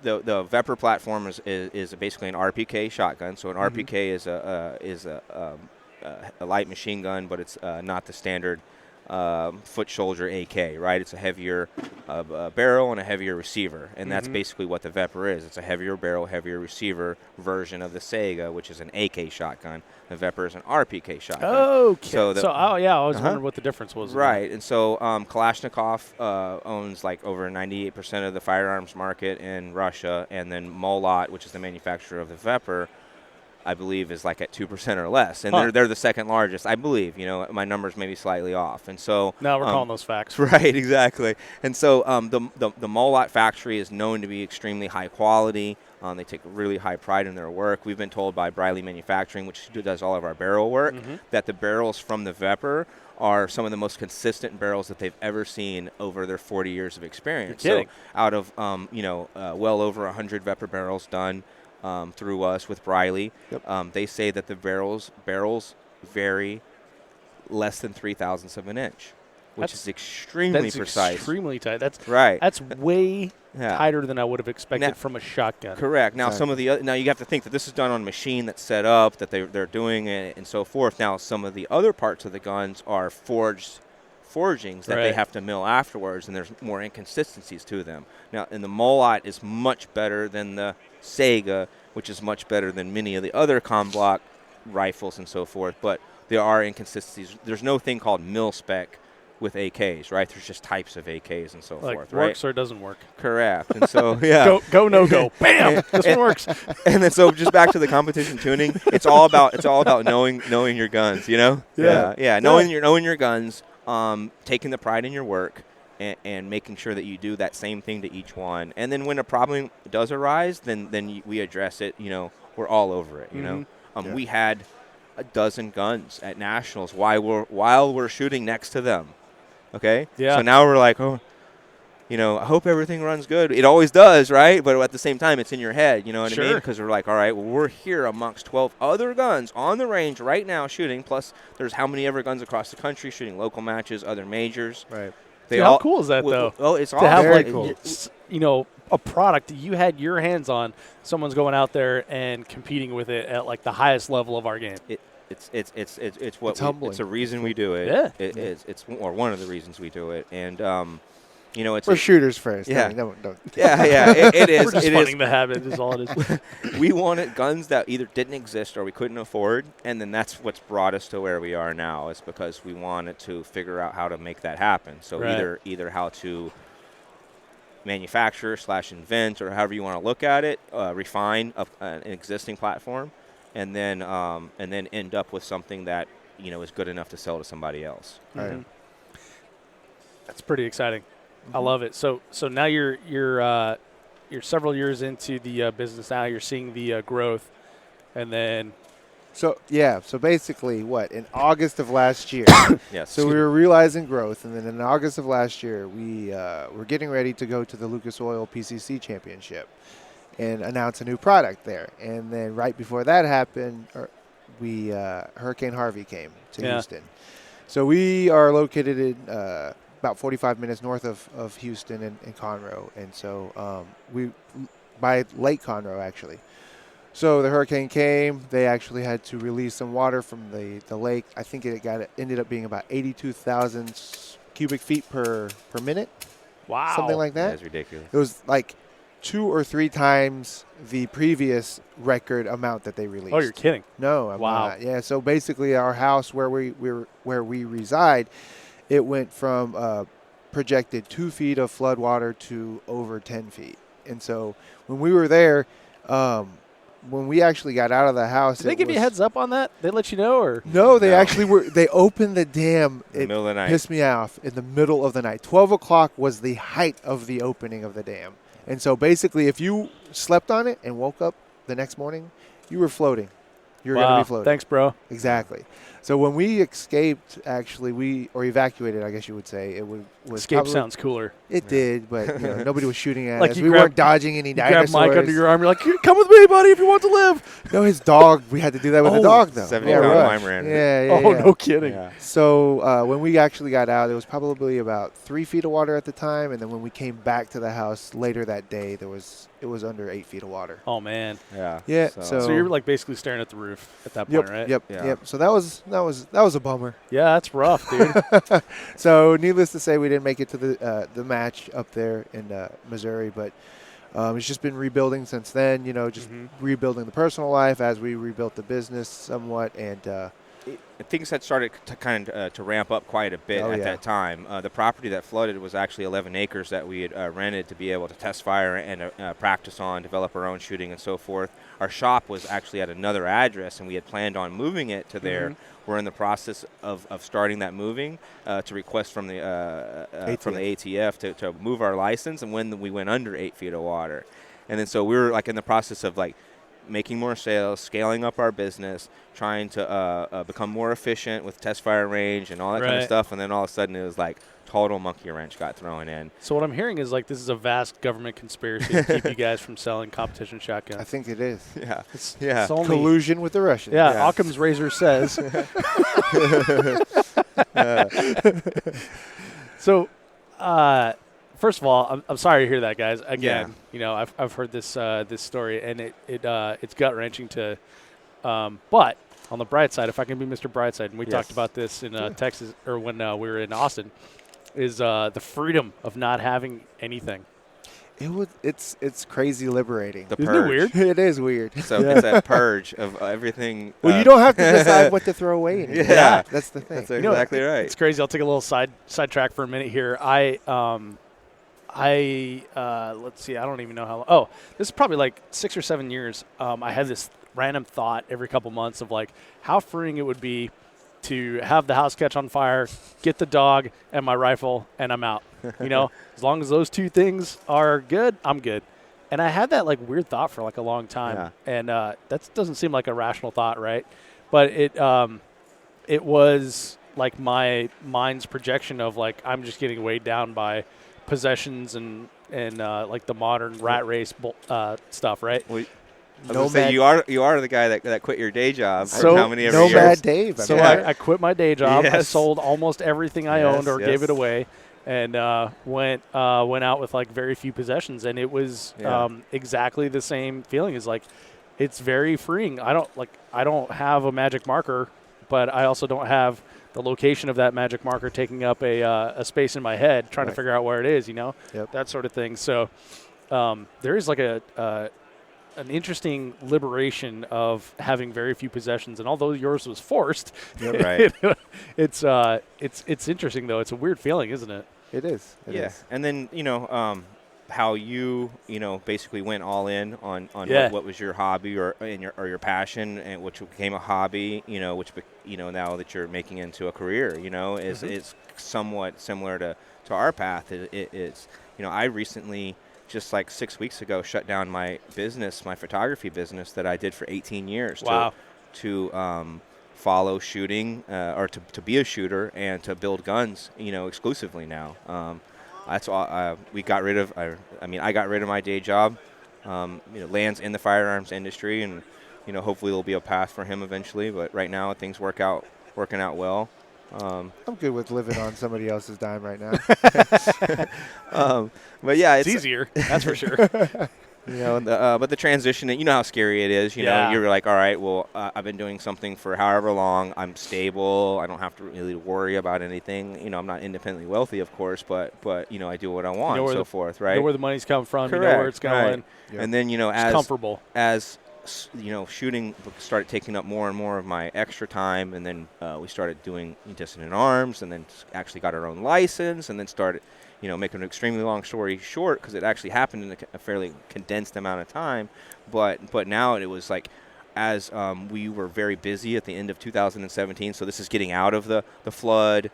the Vepr platform is basically an RPK shotgun. So an RPK is a light machine gun, but it's not the standard foot soldier AK, right? It's a heavier barrel and a heavier receiver, and that's basically what the Vepr is. It's a heavier barrel, heavier receiver version of the Sega, which is an AK shotgun. The Vepr is an RPK shotgun. Okay. So I was wondering what the difference was. Right, and so Kalashnikov owns like over 98% of the firearms market in Russia, and then Molot, which is the manufacturer of the Vepr, I believe is like at 2% or less, and they're the second largest, I believe. My numbers may be slightly off, and so now we're calling those facts. Right, exactly. And so the Molot factory is known to be extremely high quality. They take really high pride in their work. We've been told by Briley Manufacturing, which does all of our barrel work, that the barrels from the Vepr are some of the most consistent barrels that they've ever seen over their 40 years of experience. You're kidding. So out of well over 100 Vepr barrels done through us with Briley, they say that the barrels vary less than 0.003 of an inch, which is extremely precise. Extremely tight. That's right. That's way tighter than I would have expected from a shotgun. Correct. Now some of the now you have to think that this is done on a machine that's set up, that they're doing it and so forth. Now some of the other parts of the guns are forgings that they have to mill afterwards, and there's more inconsistencies to them. Now, and the Molot is much better than the Sega, which is much better than many of the other comm-block rifles and so forth, but there are inconsistencies. There's no thing called mil spec with AKs, right? There's just types of AKs and so forth, right? Works or doesn't work. Correct. And so, yeah. go, no go. Bam! This one works. And then so just back to the competition tuning, it's all about knowing your guns, Yeah. Knowing your guns, taking the pride in your work, and making sure that you do that same thing to each one. And then when a problem does arise, then we address it. We're all over it. We had a dozen guns at nationals while we're shooting next to them. Okay. Yeah. So now we're like, I hope everything runs good. It always does, right? But at the same time, it's in your head. You know what I mean? Because we're like, all right, well, we're here amongst 12 other guns on the range right now shooting. Plus, there's how many ever guns across the country shooting local matches, other majors. Right. How cool is that, though? Oh, it's awesome. To have, very cool. A product that you had your hands on, someone's going out there and competing with it at, like, the highest level of our game. It's humbling. It's a reason we do it. Yeah. It's one of the reasons we do it. And, it's we're shooters first. Yeah. Don't. Yeah. It is. We're just it funding is. the habit is all it is. We wanted guns that either didn't exist or we couldn't afford, and then that's what's brought us to where we are now, is because we wanted to figure out how to make that happen. So either how to manufacture / invent, or however you want to look at it, refine an existing platform, and then end up with something that is good enough to sell to somebody else. Right. That's pretty exciting. I love it. So now you're several years into the business now. You're seeing the growth, and then So basically, in August of last year? Yes. So we were realizing growth, and then in August of last year, we were getting ready to go to the Lucas Oil PCC Championship, and announce a new product there. And then right before that happened, Hurricane Harvey came to Houston. So we are located in about 45 minutes north of Houston and Conroe. And so we by Lake Conroe, actually. So the hurricane came. They actually had to release some water from the lake. I think it ended up being about 82,000 cubic feet per minute. Wow. Something like that. That's ridiculous. It was like 2 or 3 times the previous record amount that they released. Oh, you're kidding. No, I'm Wow. not. Yeah, so basically our house where we reside, it went from projected 2 feet of flood water to over 10 feet. And so when we were there, when we actually got out of the house, Did they give you a heads up on that? They let you know, or no? They No. actually were. They opened the dam. In the middle of the night. Pissed me off in the middle of the night. 12 o'clock was the height of the opening of the dam, and so basically, if you slept on it and woke up the next morning, you were floating. You're going to be floating. Thanks, bro. Exactly. So when we escaped, actually, or evacuated, I guess you would say, was Escape probably, sounds cooler. It did, but nobody was shooting at Like us. you We grab- weren't dodging any You dinosaurs. grab Mike under your arm. You're like, come with me, buddy, if you want to live. No, his dog. We had to do that with the dog, though. 70-pound Rush. Weimaraner. Yeah. Oh, no kidding. Yeah. So when we actually got out, it was probably about 3 feet of water at the time, and then when we came back to the house later that day, it was under 8 feet of water. Oh, man. Yeah. Yeah. So you're like basically staring at the roof at that point, right? Yep. Yeah. Yep. So that was a bummer. Yeah, that's rough, dude. So needless to say, we didn't make it to the match up there in Missouri, but it's just been rebuilding since then. Just rebuilding the personal life as we rebuilt the business somewhat, and things had started to kind of to ramp up quite a bit at that time. The property that flooded was actually 11 acres that we had rented to be able to test fire and practice on, develop our own shooting and so forth. Our shop was actually at another address, and we had planned on moving it to there. We're in the process of starting that moving to request from the ATF to move our license, and when we went under 8 feet of water. And then so we were like in the process of like making more sales, scaling up our business, trying to become more efficient with test fire range and all that kind of stuff. And then all of a sudden it was like total monkey wrench got thrown in. So what I'm hearing is like this is a vast government conspiracy to keep you guys from selling competition shotguns. I think it is. Yeah. It's only, Collusion with the Russians. yeah, Occam's razor says. So, first of all, I'm sorry to hear that, guys. Again, I've heard this story, and it's gut wrenching to. But on the bright side, if I can be Mr. Brightside, and we talked about this in Texas, or when we were in Austin, is the freedom of not having anything. It's crazy liberating. The Isn't purge. it weird? It is weird. So it's that purge of everything. Well, you don't have to decide what to throw away anymore. Yeah. That's the thing. That's exactly right. It's crazy. I'll take a little sidetrack for a minute here. Let's see. I don't even know how long. Oh, this is probably like 6 or 7 years. I had this random thought every couple months of like how freeing it would be to have the house catch on fire, get the dog and my rifle, and I'm out. As long as those two things are good, I'm good. And I had that like weird thought for like a long time, and that doesn't seem like a rational thought, right? But it was like my mind's projection of like I'm just getting weighed down by possessions and like the modern rat race stuff, right? Well, I was gonna say you are the guy that quit your day job. So- for how many every year? Nomad Dave. So I quit my day job. I Yes. sold almost everything I owned or Yes, gave yes. it away, and went out with like very few possessions, and it was exactly the same feeling. Is like it's very freeing. I don't have a magic marker, but I also don't have the location of that magic marker taking up a space in my head trying to figure out where it is. That sort of thing. So there is like an interesting liberation of having very few possessions, and although yours was forced, Right. it's interesting though. It's a weird feeling, isn't it? It is. It Yeah, is. and then how you basically went all in on what was your hobby or your passion, and which became a hobby, which now that you're making into a career, is somewhat similar to our path. It's I recently, just like 6 weeks ago, shut down my photography business that I did for 18 years. Wow. To follow shooting or to be a shooter and to build guns, exclusively now. That's all. I got rid of my day job Lan's in the firearms industry, and hopefully there'll be a path for him eventually. But right now things working out well. I'm good with living on somebody else's dime right now. But yeah, It's easier, that's for sure. But the transition, how scary it is. You're like, all right, well, I've been doing something for however long. I'm stable. I don't have to really worry about anything. I'm not independently wealthy, of course, but I do what I want and so forth, right? You know where the money's come from. Correct, you know where it's going. Right. Yep. And then, it's comfortable. As shooting started taking up more and more of my extra time, and then we started doing Dissident Arms, and then actually got our own license, and then started making an extremely long story short, because it actually happened in a fairly condensed amount of time. But now it was like, as we were very busy at the end of 2017, so this is getting out of the flood,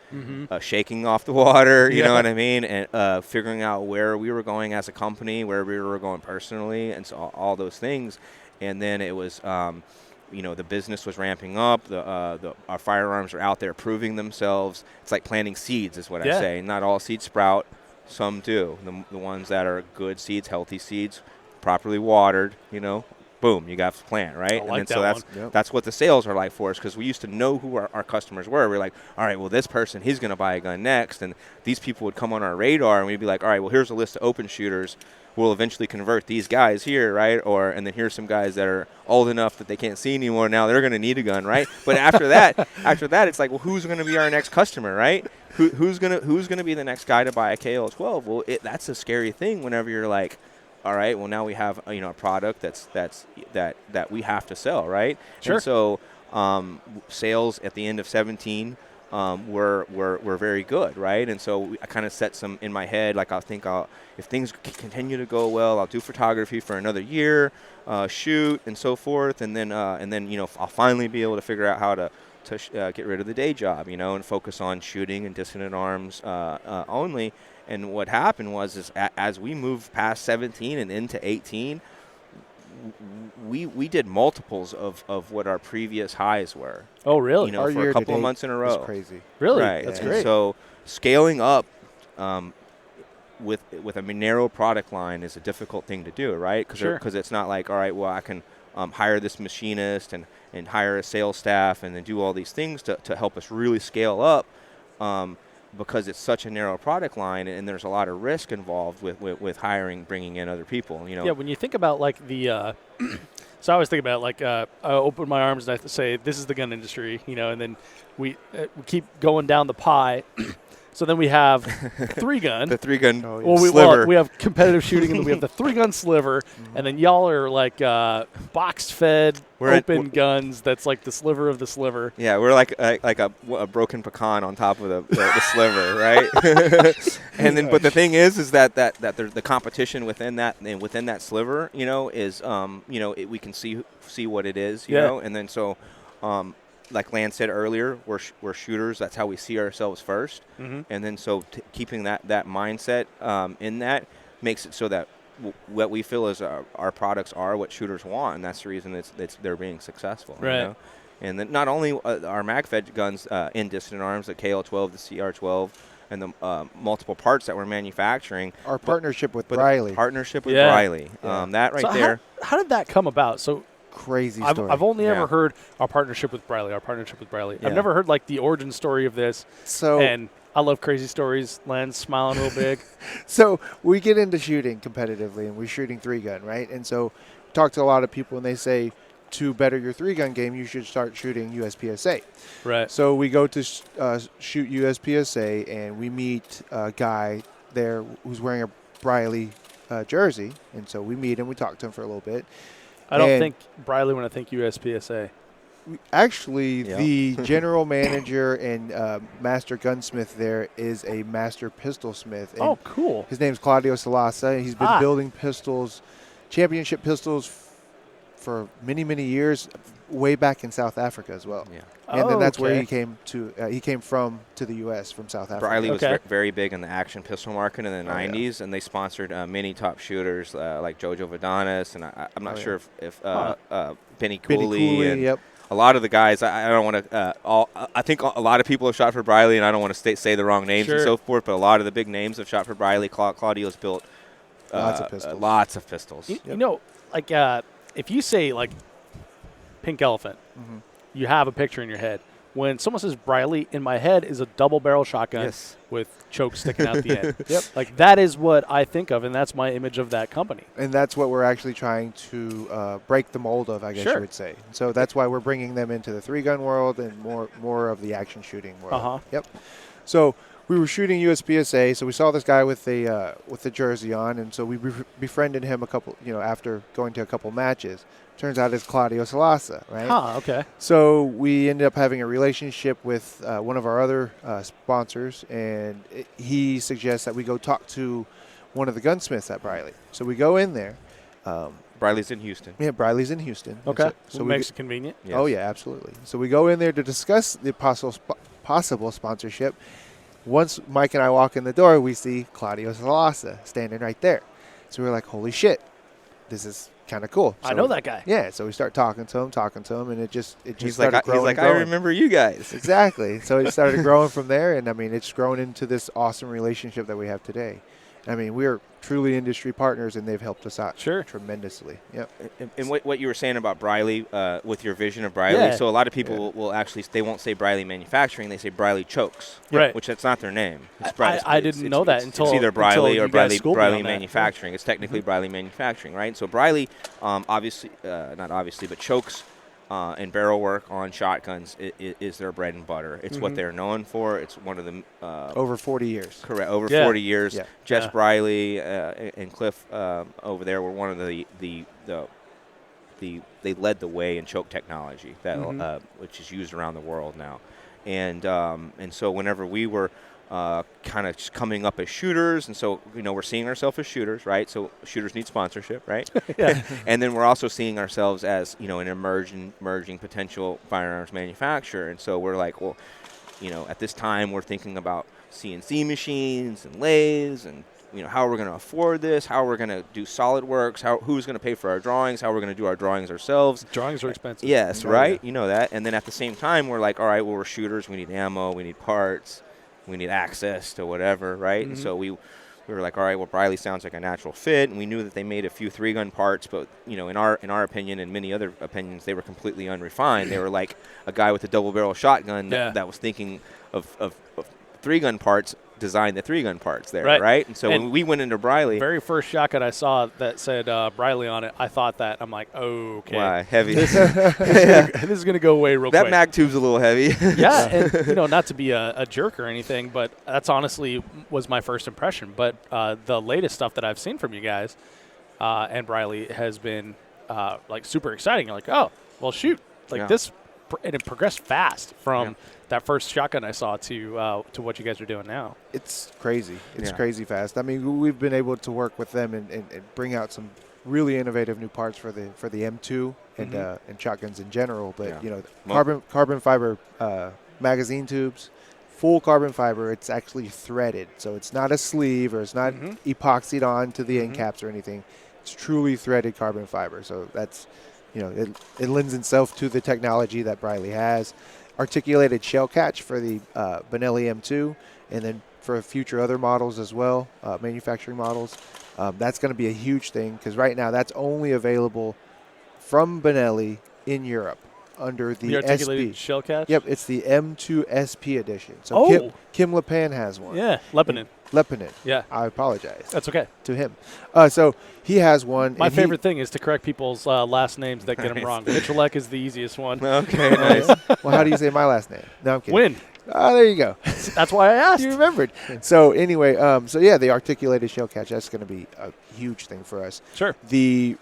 shaking off the water, you know what I mean, and figuring out where we were going as a company, where we were going personally, and so all those things. And then it was, the business was ramping up. Our firearms are out there proving themselves. It's like planting seeds, is what I say. Not all seeds sprout. Some do. The ones that are good seeds, healthy seeds, properly watered, boom, you got to plant, right? I like and so that's what the sales are like for us, because we used to know who our customers were. We're like, all right, well, this person, he's going to buy a gun next. And these people would come on our radar, and we'd be like, all right, well, here's a list of open shooters. We'll eventually convert these guys here, right? And then here's some guys that are old enough that they can't see anymore. Now they're going to need a gun, right? But after that, it's like, well, who's going to be our next customer, right? Who's gonna be the next guy to buy a KL-12? Well, that's a scary thing whenever you're like, all right, well, now we have a product that we have to sell, right? Sure. And so sales at the end of 17 were very good, right? And so I kind of set some in my head, like if things continue to go well, I'll do photography for another year, shoot and so forth, and then I'll finally be able to figure out how to get rid of the day job, and focus on shooting and Dissident Arms only. And what happened was as we moved past 17 and into 18, we did multiples of what our previous highs were. Oh, really? For a couple of months in a row. That's crazy. Really? Right. That's And great. so scaling up with a narrow product line is a difficult thing to do, right? Because it's not like, all right, well, I can hire this machinist and hire a sales staff and then do all these things to help us really scale up, because it's such a narrow product line, and there's a lot of risk involved with hiring, bringing in other people. Yeah, when you think about like the so I always think about like I open my arms and I say this is the gun industry, and then we keep going down the pie. So then we have three gun. The three gun sliver. We have competitive shooting, and then we have the 3-gun sliver, and then y'all are like box fed open guns. That's like the sliver of the sliver. Yeah, we're like a broken pecan on top of the sliver, right? And then, but the thing is that there's the competition within that sliver, is we can see what it is, and then so. Like Lan said earlier, we're shooters. That's how we see ourselves first. And then so keeping that mindset in that makes it so that what we feel is our products are what shooters want, and that's the reason they're being successful. Right. And then not only our mag-fed guns in Dissident Arms, the KL-12, the CR-12, and the multiple parts that we're manufacturing. Our partnership with Briley. Briley. That right there. How did that come about? So crazy story. I've only ever heard our partnership with Briley. Yeah. I've never heard like the origin story of this. And I love crazy stories. Lan's smiling real big. So we get into shooting competitively, and we're shooting 3-gun, right? And so talk to a lot of people, and they say to better your 3-gun game, you should start shooting USPSA. Right. So we go to shoot USPSA, and we meet a guy there who's wearing a Briley jersey, and so we meet him. We talk to him for a little bit. I don't think Briley when I think USPSA. Actually, the general manager and master gunsmith there is a master pistol smith. And cool. His name's Claudio Salasa. He's been building pistols, championship pistols, for many, many years, way back in South Africa as well. Yeah. And then that's where he came to. He came to the U.S. from South Africa. Riley was very big in the action pistol market in the 90s, and they sponsored many top shooters like Jojo Vadanis, and I'm not sure if Benny Cooley and a lot of the guys. I don't want to. I think a lot of people have shot for Briley, and I don't want to say the wrong names and so forth. But a lot of the big names have shot for Briley. Claudio's built Lots of pistols. Lots of pistols. You know, like if you say like pink elephant, you have a picture in your head. When someone says Briley, in my head is a double barrel shotgun with chokes sticking out the end. Yep. Like that is what I think of, and that's my image of that company. And that's what we're actually trying to break the mold of, I guess you would say. So that's why we're bringing them into the 3-gun world and more of the action shooting world. Yep. So we were shooting USPSA, so we saw this guy with the jersey on, and so we befriended him after going to a couple matches. Turns out it's Claudio Salasa, right? Huh, okay. So we ended up having a relationship with one of our other sponsors, and he suggests that we go talk to one of the gunsmiths at Briley. So we go in there. Briley's in Houston. Yeah, Briley's in Houston. Okay. So makes it convenient. Yes. Oh, yeah, absolutely. So we go in there to discuss the possible sponsorship. Once Mike and I walk in the door, we see Claudio Salasa standing right there. So we're like, holy shit, this is kind of cool. So I know that guy. Yeah, so we start talking to him, and it just He's started like, growing. He's like, I remember you guys. Exactly. So it started growing from there, and I mean, it's grown into this awesome relationship that we have today. I mean, we're truly industry partners, and they've helped us out tremendously. Yep. And what you were saying about Briley, with your vision of Briley, so a lot of people will actually, they won't say Briley Manufacturing, they say Briley Chokes, right? Which that's not their name. It's Briley. I didn't know that until it's either Briley or Briley Manufacturing. Manufacturing. It's technically Briley Manufacturing, right? So Briley, obviously, not obviously, but Chokes and barrel work on shotguns is their bread and butter. It's what they're known for. It's one of the over 40 years. Correct, over 40 years. Yeah. Jess Briley and Cliff over there were one of they led the way in choke technology that which is used around the world now, and so whenever we were kind of just coming up as shooters, and so we're seeing ourselves as shooters, right? So shooters need sponsorship, right? And then we're also seeing ourselves as an emerging potential firearms manufacturer, and so we're like, well, at this time we're thinking about CNC machines and lathes, and how are we going to afford this? How are we going to do SolidWorks? Who's going to pay for our drawings? How are we going to do our drawings ourselves? Drawings are expensive. Yes, right? You know that. And then at the same time, we're like, all right, well, we're shooters. We need ammo. We need parts. We need access to whatever, right? And so we were like, all right, well, Briley sounds like a natural fit, and we knew that they made a few 3-gun parts, but in our opinion and many other opinions, they were completely unrefined. They were like a guy with a double-barrel shotgun that was thinking of 3-gun parts, designed the 3-gun parts there, right? And so when we went into Briley, very first shotgun I saw that said Briley on it, I thought that. I'm like, okay. Wow, heavy. This is going to go away real quick. That mag tube's a little heavy. Yeah, and not to be a jerk or anything, but that's honestly was my first impression. But the latest stuff that I've seen from you guys and Briley has been like super exciting. You're like, oh, well, shoot. Like this, and it progressed fast from that first shotgun I saw to what you guys are doing now. It's crazy. It's crazy fast. I mean, we've been able to work with them and bring out some really innovative new parts for the M2 and shotguns in general. But carbon fiber magazine tubes, full carbon fiber. It's actually threaded, so it's not a sleeve or it's not epoxied on to the end caps or anything. It's truly threaded carbon fiber. So that's it lends itself to the technology that Briley has. Articulated shell catch for the Benelli M2, and then for future other models as well, manufacturing models. That's going to be a huge thing because right now that's only available from Benelli in Europe under the articulated SP. shell catch? Yep, it's the M2 SP edition. So Kim Lepan has one. Yeah, Lebanon. Yeah. I apologize. That's okay. To him. So he has one. My favorite thing is to correct people's last names that get them wrong. Mitralek is the easiest one. Okay, nice. Well, how do you say my last name? No, I'm kidding. Win. Oh, there you go. That's why I asked. You remembered. So anyway, the articulated shell catch, that's going to be a huge thing for us. Sure. The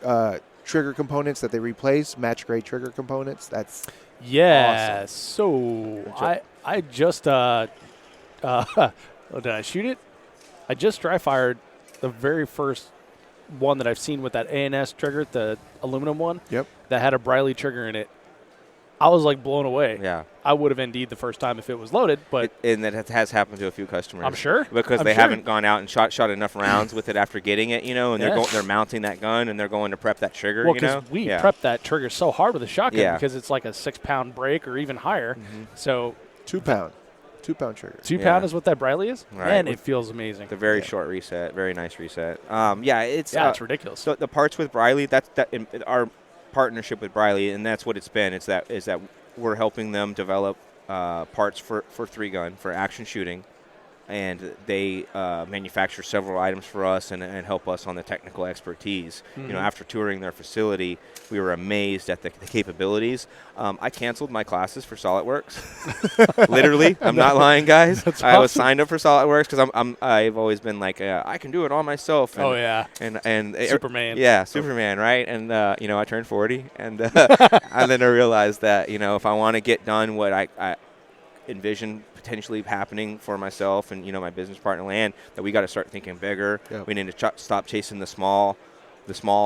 trigger components that they replace, match-grade trigger components, that's awesome. So I just did I shoot it? I just dry fired the very first one that I've seen with that ANS trigger, the aluminum one. Yep. That had a Briley trigger in it. I was like blown away. Yeah. I would have ND'd the first time if it was loaded, but and that has happened to a few customers. I'm sure because they haven't gone out and shot enough rounds with it after getting it, and they're mounting that gun and they're going to prep that trigger. Well, because we prepped that trigger so hard with a shotgun because it's like a 6-pound break or even higher. So 2 pound. 2-pound trigger. 2-pound is what that Briley is? Right. Man, it feels amazing. The very short reset, very nice reset. It's ridiculous. So the parts with Briley, our partnership with Briley, and that's what it's been. Is that we're helping them develop parts for 3-gun for action shooting, and they manufacture several items for us and help us on the technical expertise. Mm-hmm. You know, after touring their facility, we were amazed at the capabilities. I canceled my classes for SolidWorks. Literally, I'm not lying, guys. That's I was awesome. signed up for SolidWorks because I've always been like I can do it all myself. And, and Superman. Yeah, Superman, right? And I turned 40, and and then I realized that if I want to get done what I envision potentially happening for myself and my business partner Lan, that we got to start thinking bigger. Yep. We need to stop chasing the small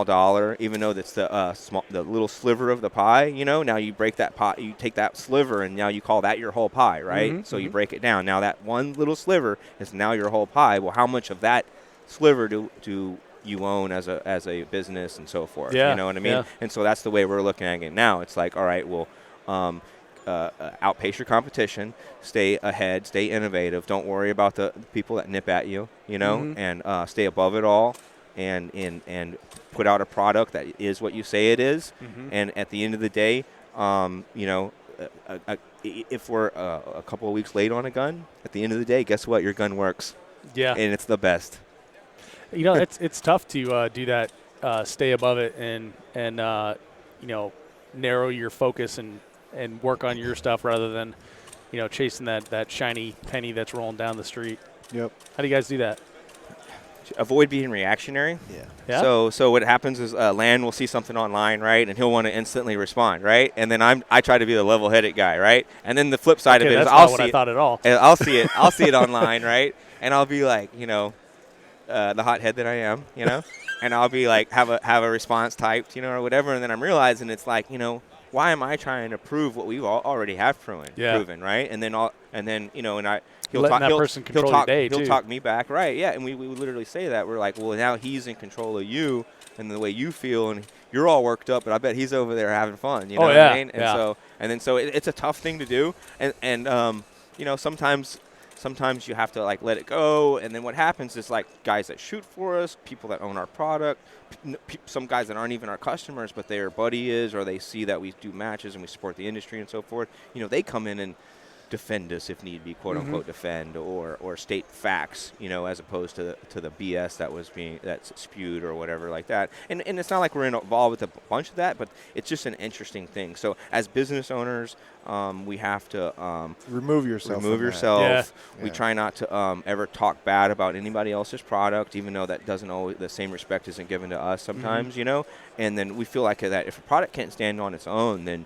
dollar, even though that's the little sliver of the pie. Now you break that pie, you take that sliver, and now you call that your whole pie, right? Mm-hmm, So you break it down. Now that one little sliver is now your whole pie. Well, how much of that sliver do you own as a business and so forth? Yeah, You know what I mean? yeah. And so that's the way we're looking at it now. It's like, all right, well, outpace your competition, stay ahead, stay innovative. Don't worry about the people that nip at you, Mm-hmm. and stay above it all, and put out a product that is what you say it is. Mm-hmm. And at the end of the day, if we're a couple of weeks late on a gun, at the end of the day, guess what? Your gun works, Yeah. and it's the best. It's tough to do that, stay above it and narrow your focus and work on your stuff rather than, chasing that shiny penny that's rolling down the street. Yep. How do you guys do that? Avoid being reactionary. Yeah. So what happens is Lan will see something online, right, and he'll want to instantly respond, right, and then I try to be the level-headed guy, right, and then the flip side of it is that's I'll not what see I thought at all. I'll see it online, right, and I'll be like, the hothead that I am, and I'll be like have a response typed, or whatever, and then I'm realizing it's like, why am I trying to prove what we already have proven, right, and then he'll Letting talk, that he'll, person he'll control talk, your day, he'll too. talk me back, right? Yeah, and we literally say that. We're like, well, now he's in control of you and the way you feel, and you're all worked up, but I bet he's over there having fun. You know what I mean? And so it's a tough thing to do, and sometimes you have to like let it go, and then what happens is like guys that shoot for us, people that own our product, some guys that aren't even our customers, but their buddy is, or they see that we do matches and we support the industry and so forth. They come in and defend us if need be, quote unquote, defend or state facts, as opposed to the BS that's spewed or whatever like that. And it's not like we're involved with a bunch of that, but it's just an interesting thing. So as business owners, we have to Remove yourself. Yeah. We Yeah. try not to ever talk bad about anybody else's product, even though that doesn't always, the same respect isn't given to us sometimes, And then we feel like that if a product can't stand on its own, then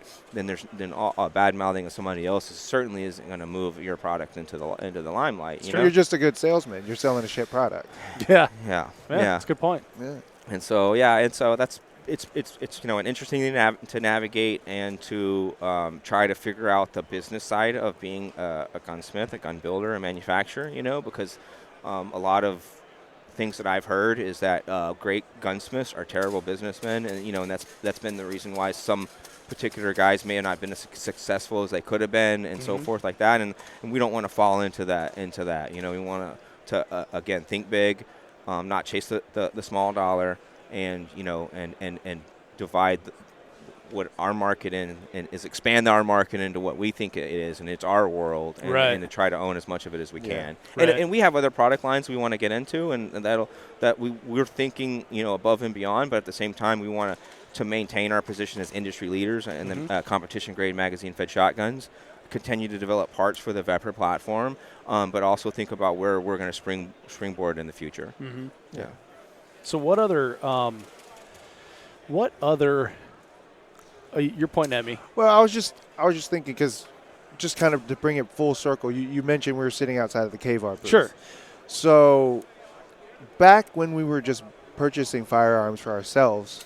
all bad mouthing of somebody else certainly isn't going to move your product into the limelight. You're just a good salesman. You're selling a shit product. Yeah. Yeah. That's a good point. Yeah. And so that's it's an interesting thing to navigate and to try to figure out the business side of being a gunsmith, a gun builder, a manufacturer. Because a lot of things that I've heard is that great gunsmiths are terrible businessmen, and that's been the reason why some particular guys may have not been as successful as they could have been, and so forth like that. And we don't want to fall into that. We want to again think big, not chase the small dollar, and divide what our market and is expand our market into what we think it is, and it's our world, and to try to own as much of it as we can. And we have other product lines we want to get into, and we're thinking above and beyond, but at the same time we want to maintain our position as industry leaders and the competition grade magazine fed shotguns, continue to develop parts for the Vepr platform, but also think about where we're going to springboard in the future. Yeah. So what other you're pointing at me. Well, I was just thinking, because just kind of to bring it full circle, you mentioned we were sitting outside of the K-VAR booth. Sure. So back when we were just purchasing firearms for ourselves,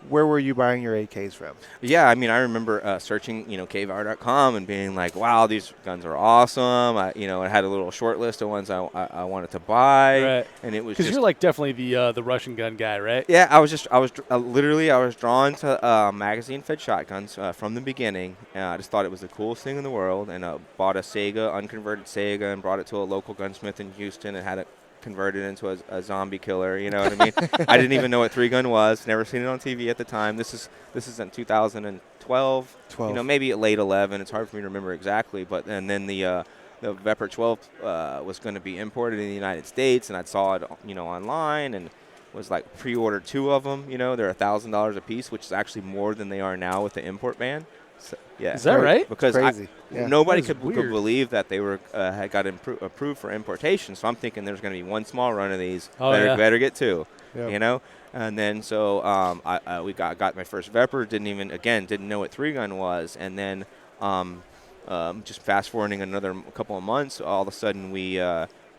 where were you buying your AKs from? Yeah, I mean, I remember searching, KVR.com and being like, wow, these guns are awesome. I had a little short list of ones I wanted to buy. Right. And it was Because just, you're like definitely the Russian gun guy, right? yeah, I was drawn to magazine-fed shotguns from the beginning. I just thought it was the coolest thing in the world, and bought a Sega, unconverted Sega, and brought it to a local gunsmith in Houston and had it converted into a zombie killer. You know what I mean? I didn't even know what 3-gun was. Never seen it on TV at the time. This is in 2012. 12. Maybe late 11. It's hard for me to remember exactly. And then the Vepr 12 was going to be imported in the United States, and I saw it online and was like pre-ordered 2 of them. They're $1,000 a piece, which is actually more than they are now with the import ban. So, yeah. Is that right? Because Crazy. nobody That is could weird. believe that they were had got approved for importation. So I'm thinking there's going to be one small run of these. Oh, better get 2. Yep. And then so we got my first Vepr. Didn't know what 3-gun was, and then just fast forwarding another couple of months, all of a sudden we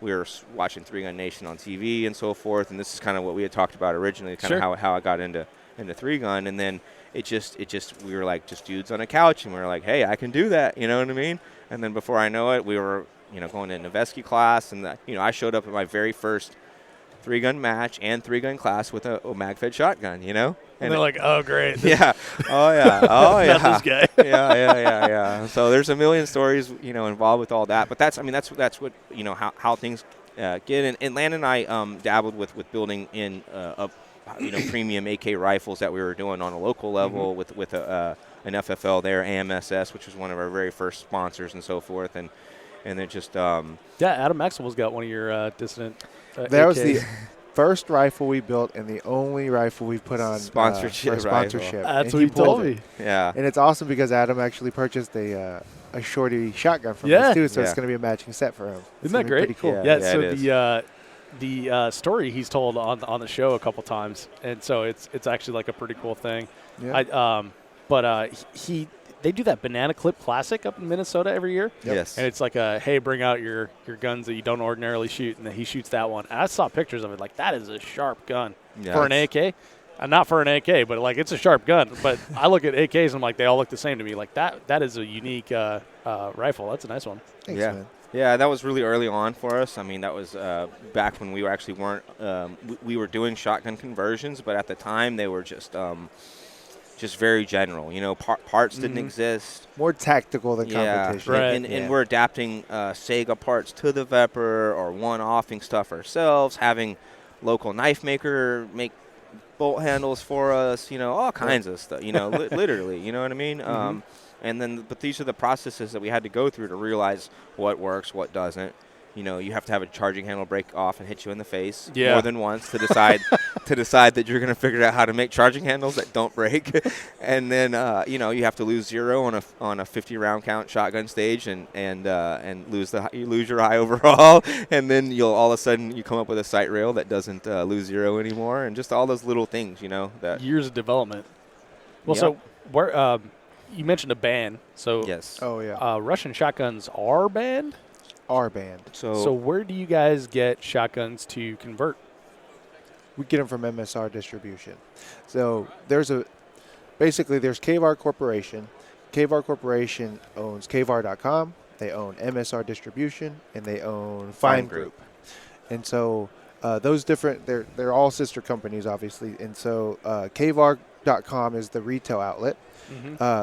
were watching 3-Gun Nation on TV and so forth, and this is kind of what we had talked about originally, kind of how I got into 3-Gun, and then it just we were like just dudes on a couch, and we were like, hey, I can do that, you know what I mean? And then before I know it, we were going to Noveski class, and I showed up at my very first 3-gun match and 3-gun class with a mag-fed shotgun, And they're like, oh, great. Yeah. Oh, yeah. Oh, yeah. Not this guy. Yeah. So there's a million stories, involved with all that. But that's what, how things get. And Lan and I dabbled with building in premium AK rifles that we were doing on a local level with an FFL there, AMSS, which was one of our very first sponsors and so forth. And it just Adam Maxwell's got one of your Dissident That AKs. was the first rifle we built and the only rifle we put on Sponsorship for sponsorship. That's And what he pulled told it. me. yeah. And it's awesome because Adam actually purchased a shorty shotgun from Yeah. us too, so Yeah. it's going to be a matching set for him. Isn't that great? Pretty cool. Yeah, Yeah, so it is. the story he's told on the show a couple times, and so it's actually like a pretty cool thing. Yeah. They do that Banana Clip Classic up in Minnesota every year. Yep. Yes. And it's like hey, bring out your guns that you don't ordinarily shoot, and then he shoots that one. And I saw pictures of it, like that is a sharp gun Yeah, for an AK. Not for an AK, but like it's a sharp gun. But I look at AKs and I'm like, they all look the same to me. Like that is a unique rifle. That's a nice one. Thanks, yeah. man. Yeah, that was really early on for us. I mean, that was back when we weren't we were doing shotgun conversions, but at the time they were just very general. Parts didn't exist. More tactical than competition. Right. And we're adapting Sega parts to the Vepr or one-offing stuff ourselves, having local knife maker make bolt handles for us, all kinds of stuff, literally, you know what I mean? But these are the processes that we had to go through to realize what works, what doesn't. You have to have a charging handle break off and hit you in the face more than once to decide that you're going to figure out how to make charging handles that don't break. And then you have to lose 0 on a 50-round count shotgun stage and lose your eye overall. And then you'll all of a sudden you come up with a sight rail that doesn't lose 0 anymore, and just all those little things, that Years of development. Well, Yep. so where you mentioned a ban. So yes. Oh, yeah. Russian shotguns are banned. Our band. So where do you guys get shotguns to convert? We get them from MSR distribution. So there's KVR Corporation. KVR Corporation owns KVR.com. They own MSR distribution, and they own Fine Group. And so those different, they're all sister companies, obviously. And so KVR.com is the retail outlet.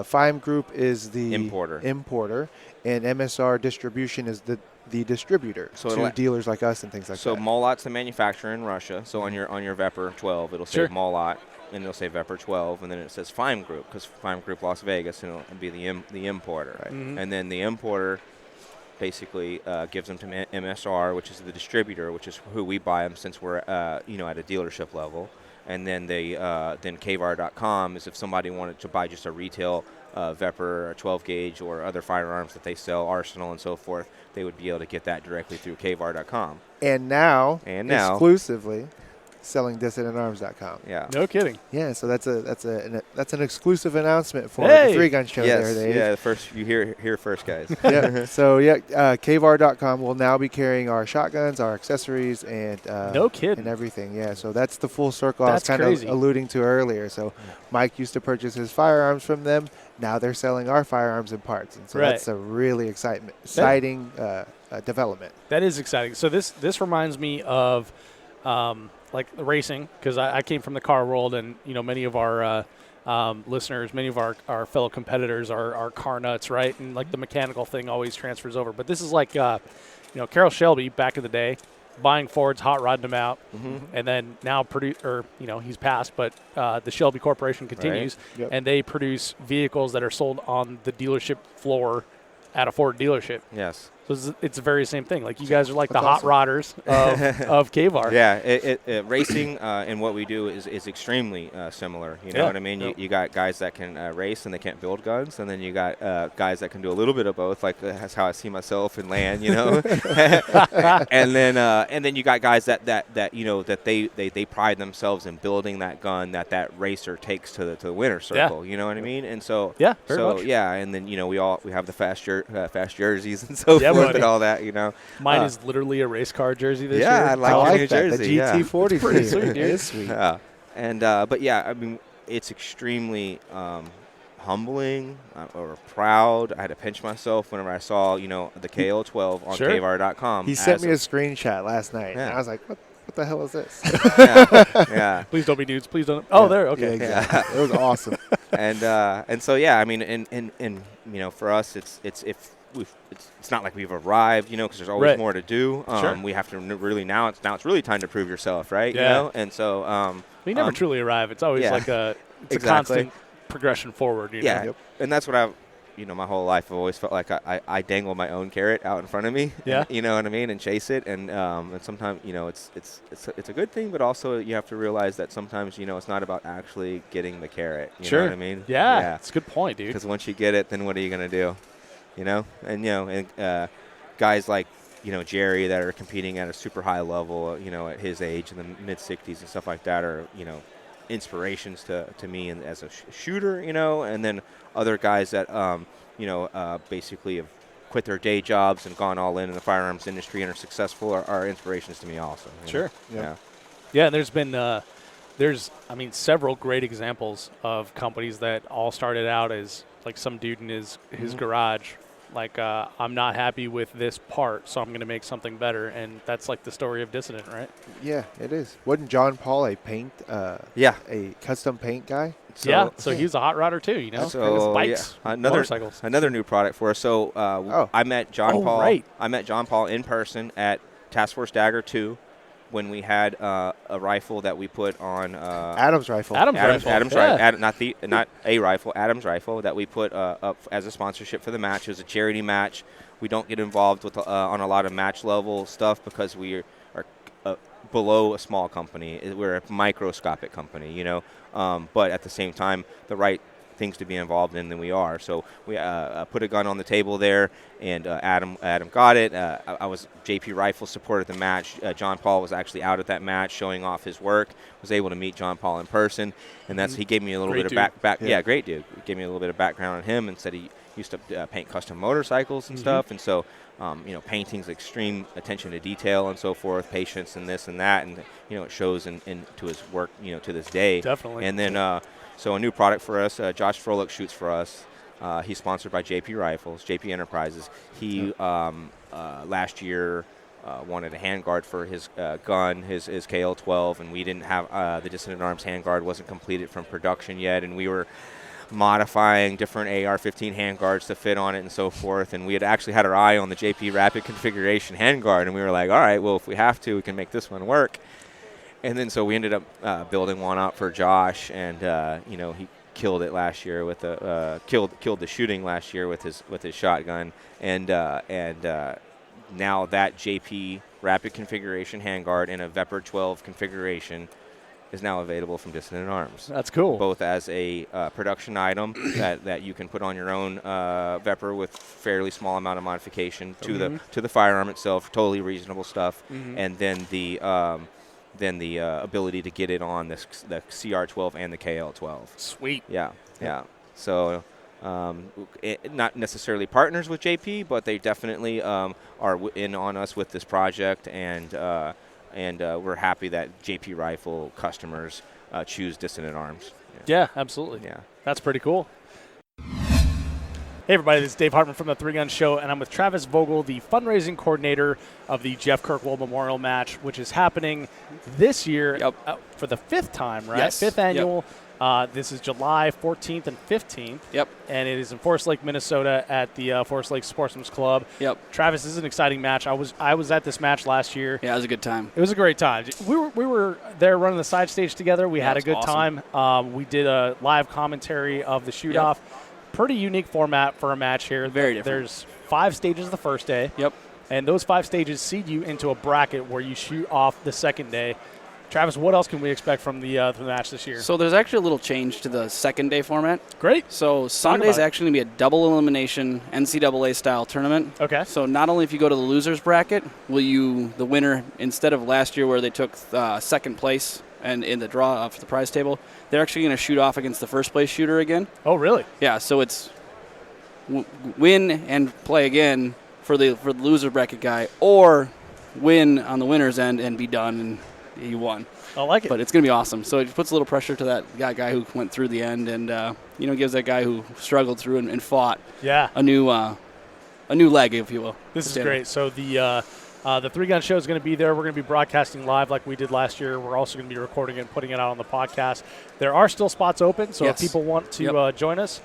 Fime Group is the importer, and MSR distribution is the distributor to dealers like us and things like that. So Molot's the manufacturer in Russia. So on your Vepr 12, it'll say Molot, and it'll say Vepr 12, and then it says Fime Group because Fime Group Las Vegas, and it'll be the importer. Right. And then the importer basically gives them to MSR, which is the distributor, which is who we buy them since we're at a dealership level. And then then KVR.com is if somebody wanted to buy just a retail Vepr or 12 gauge or other firearms that they sell, Arsenal and so forth, they would be able to get that directly through KVR.com. And now, exclusively, selling DissidentArms.com. Yeah. No kidding. Yeah, so that's an exclusive announcement for Hey! the Three Gun Show Yes. there, Dave. Yeah. The first you hear first, guys. Yeah. So cavear.com will now be carrying our shotguns, our accessories, and No kidding. and everything. Yeah. So that's the full circle I was That's kind crazy. of alluding to earlier. So Mike used to purchase his firearms from them. Now they're selling our firearms and parts, and so Right. that's a really exciting development. That is exciting. So this reminds me of like racing, because I came from the car world, and many of our listeners, many of our fellow competitors are car nuts, right? And like the mechanical thing always transfers over. But this is like Carroll Shelby back in the day, buying Fords, hot rodding them out, and then now he's passed, but the Shelby Corporation continues, Yep. and they produce vehicles that are sold on the dealership floor at a Ford dealership. Yes. So it's the very same thing. Like you guys are like That's the hot awesome. rodders of KVAR. Yeah, racing and what we do is extremely similar. You know Yeah. what I mean? You got guys that can race and they can't build guns, and then you got guys that can do a little bit of both. Like that's how I see myself and Lan. And then you got guys that they pride themselves in building that gun that racer takes to the winner circle. You know what I mean? And so Yeah, very much. and then we have the fast jerseys and so Yeah, forth buddy. and all that. Mine is literally a race car jersey this year. Yeah, I like New that. The Jersey, yeah. GT40 It's pretty team. sweet, It dude. is sweet. Yeah, and but yeah, I mean, it's extremely humbling or proud. I had to pinch myself whenever I saw the KO12 on Sure. KVAR.com. He sent me a screenshot last night, Yeah. and I was like, "What the hell is this?" yeah. Please don't be nudes. Please don't. Oh, Yeah. there. Yeah, Okay. exactly. It was awesome. And so yeah, I mean, and for us, it's not like we've arrived, because there's always Right. more to do. Sure. We have to really it's really time to prove yourself, right? Yeah. And so We never truly arrive. It's always yeah. like a Exactly. constant progression forward. Yeah, Yep. and that's what my whole life I've always felt like I dangle my own carrot out in front of me. Yeah. You know what I mean, and chase it, and sometimes it's a good thing, but also you have to realize that sometimes it's not about actually getting the carrot. You Sure. know what I mean? Yeah. It's a good point, dude. Because once you get it, then what are you gonna do? And guys like Jerry that are competing at a super high level, at his age in the mid 60s and stuff like that are inspirations to me and as a shooter, and then other guys that basically have quit their day jobs and gone all in the firearms industry and are successful are inspirations to me also. Sure. Yeah. Yeah, and there's been several great examples of companies that all started out as like some dude in his garage. Like, I'm not happy with this part, so I'm going to make something better. And that's like the story of Dissident, right? Yeah, it is. Wasn't John Paul a custom paint guy? So he was a hot rodder too, So bikes, motorcycles. Another new product for us. So I met John Paul. Right. I met John Paul in person at Task Force Dagger 2 when we had a rifle that we put on Adam's rifle. Adam's rifle. not a rifle, Adam's rifle that we put up as a sponsorship for the match. It was a charity match. We don't get involved with on a lot of match level stuff because we are below a small company. We're a microscopic company, but at the same time, the right things to be involved in than we are. So we put a gun on the table there, and Adam got it. I was JP Rifle supported the match. John Paul was actually out at that match showing off his work. Was able to meet John Paul in person, and he gave me a little Great bit of back. Yeah. Yeah, great dude. He gave me a little bit of background on him and said he used to paint custom motorcycles and stuff, and so painting's extreme attention to detail and so forth, patience and this and that, and it shows into his work to this day. Definitely. And then so a new product for us, Josh Froelich shoots for us. He's sponsored by JP Rifles, JP Enterprises. He last year wanted a handguard for his gun, his KL-12, and we didn't have the Dissident Arms handguard wasn't completed from production yet, and we were modifying different AR-15 handguards to fit on it and so forth, and we had actually had our eye on the JP Rapid Configuration handguard, and we were like, all right, well, if we have to, we can make this one work. And then so we ended up building one out for Josh, and he killed it last year with killed the shooting last year with his shotgun, and now that JP Rapid Configuration handguard in a Vepr 12 configuration is now available from Dissident Arms. That's cool. Both as a production item that you can put on your own Vepr with fairly small amount of modification to the firearm itself, totally reasonable stuff, and then the than the ability to get it on the CR12 and the KL12. Sweet. Yeah. So not necessarily partners with JP, but they definitely are in on us with this project, and we're happy that JP Rifle customers choose Dissident Arms. Yeah, absolutely. Yeah. That's pretty cool. Hey, everybody, this is Dave Hartman from the Three Gun Show, and I'm with Travis Vogel, the fundraising coordinator of the Jeff Kirkwald Memorial Match, which is happening this year for the 5th time, right? Yes. 5th annual. This is July 14th and 15th. Yep. And it is in Forest Lake, Minnesota at the Forest Lake Sportsman's Club. Yep. Travis, this is an exciting match. I was at this match last year. Yeah, it was a good time. It was a great time. We were there running the side stage together. We had a good awesome. time. We did a live commentary of the shoot-off. Yep. Pretty unique format for a match here. Very different. There's 5 stages the first day. Yep. And those 5 stages seed you into a bracket where you shoot off the second day. Travis, what else can we expect from the match this year? So there's actually a little change to the second day format. Great. So Sunday's actually going to be a double elimination NCAA-style tournament. Okay. So not only if you go to the loser's bracket, the winner, instead of last year where they took second place and in the draw for the prize table, they're actually going to shoot off against the first place shooter again. Oh, really? Yeah, so it's win and play again for the loser bracket guy, or win on the winner's end and be done and you won. I like it. But it's going to be awesome. So it puts a little pressure to that guy who went through the end, and gives that guy who struggled through and fought a new leg, if you will. This is great. So the Three Gun Show is going to be there. We're going to be broadcasting live like we did last year. We're also going to be recording it and putting it out on the podcast. There are still spots open, so if people want to join us,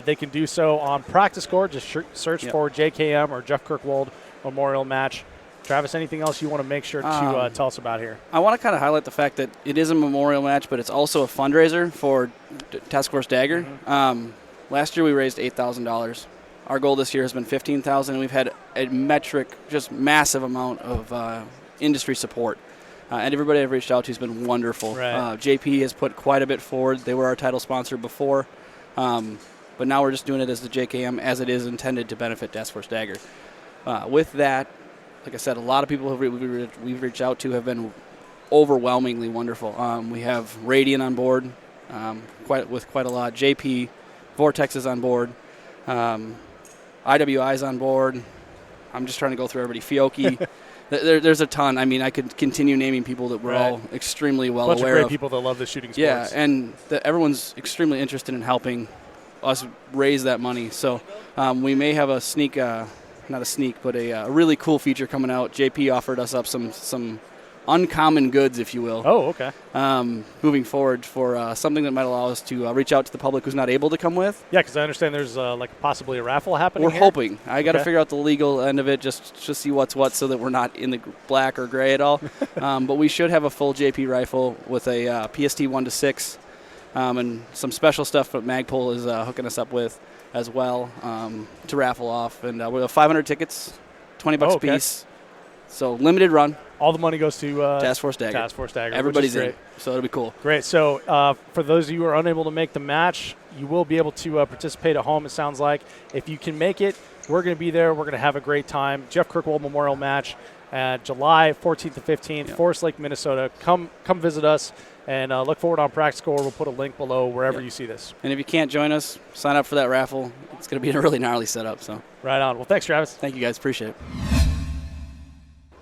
they can do so on Practice Score. Just search for JKM or Jeff Kirkwald Memorial Match. Travis, anything else you want to make sure to tell us about here? I want to kind of highlight the fact that it is a memorial match, but it's also a fundraiser for Task Force Dagger. Mm-hmm. Last year we raised $8,000. Our goal this year has been $15,000, and we've had a just massive amount of industry support. And everybody I've reached out to has been wonderful. Right. JP has put quite a bit forward. They were our title sponsor before. But now we're just doing it as the JKM, as it is intended to benefit Task Force Dagger. With that, like I said, a lot of people we've reached out to have been overwhelmingly wonderful. We have Radiant on board, quite a lot. JP, Vortex is on board. IWI's on board. I'm just trying to go through everybody. Fiocchi. There's a ton. I mean, I could continue naming people that we're all extremely well aware of. A bunch of great people that love the shooting sports. Yeah, and everyone's extremely interested in helping us raise that money. So we may have a sneak, not a sneak, but a really cool feature coming out. JP offered us up some uncommon goods, if you will. Oh, okay. Moving forward for something that might allow us to reach out to the public who's not able to come with. Yeah, because I understand there's possibly a raffle happening. We're hoping. I got to figure out the legal end of it, just see what's what, so that we're not in the black or gray at all. But we should have a full JP rifle with a PST 1-6 and some special stuff that Magpul is hooking us up with as well to raffle off. And we have 500 tickets, $20 a piece. So limited run. All the money goes to Task Force Dagger. Task Force Dagger. Everybody's in, so it'll be cool. Great. So for those of you who are unable to make the match, you will be able to participate at home, it sounds like. If you can make it, we're going to be there. We're going to have a great time. Jeff Kirkwald Memorial Match, July 14th to 15th, Forest Lake, Minnesota. Come visit us, and look forward on Practice Score. We'll put a link below wherever you see this. And if you can't join us, sign up for that raffle. It's going to be a really gnarly setup. So right on. Well, thanks, Travis. Thank you, guys. Appreciate it.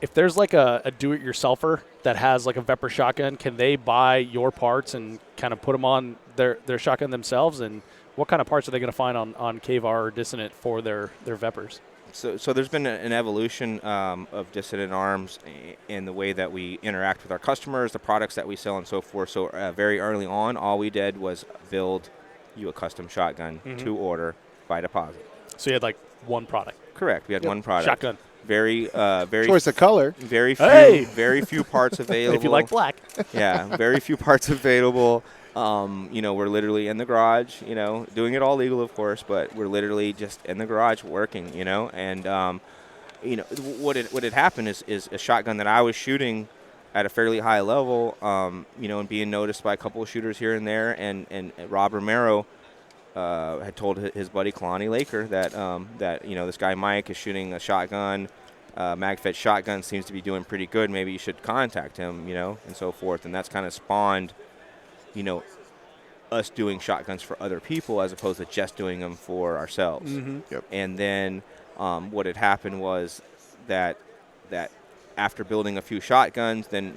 If there's like a do-it-yourselfer that has like a Vepr shotgun, can they buy your parts and kind of put them on their shotgun themselves? And what kind of parts are they going to find on KVAR or Dissident for their Veprs? So there's been an evolution of Dissident Arms in the way that we interact with our customers, the products that we sell, and so forth. So very early on, all we did was build you a custom shotgun to order by deposit. So you had like one product. Correct. We had one product. Shotgun. Very choice of color. Very few parts available. If you like black. Yeah, very few parts available. We're literally in the garage, doing it all legal, of course, but we're literally just in the garage working, and what had happened is a shotgun that I was shooting at a fairly high level, and being noticed by a couple of shooters here and there, and Rob Romero had told his buddy Kalani Laker that this guy Mike is shooting a shotgun MagFed shotgun seems to be doing pretty good. Maybe you should contact him, and so forth. And that's kind of spawned, us doing shotguns for other people as opposed to just doing them for ourselves. Mm-hmm. Yep. And then what had happened was that after building a few shotguns, then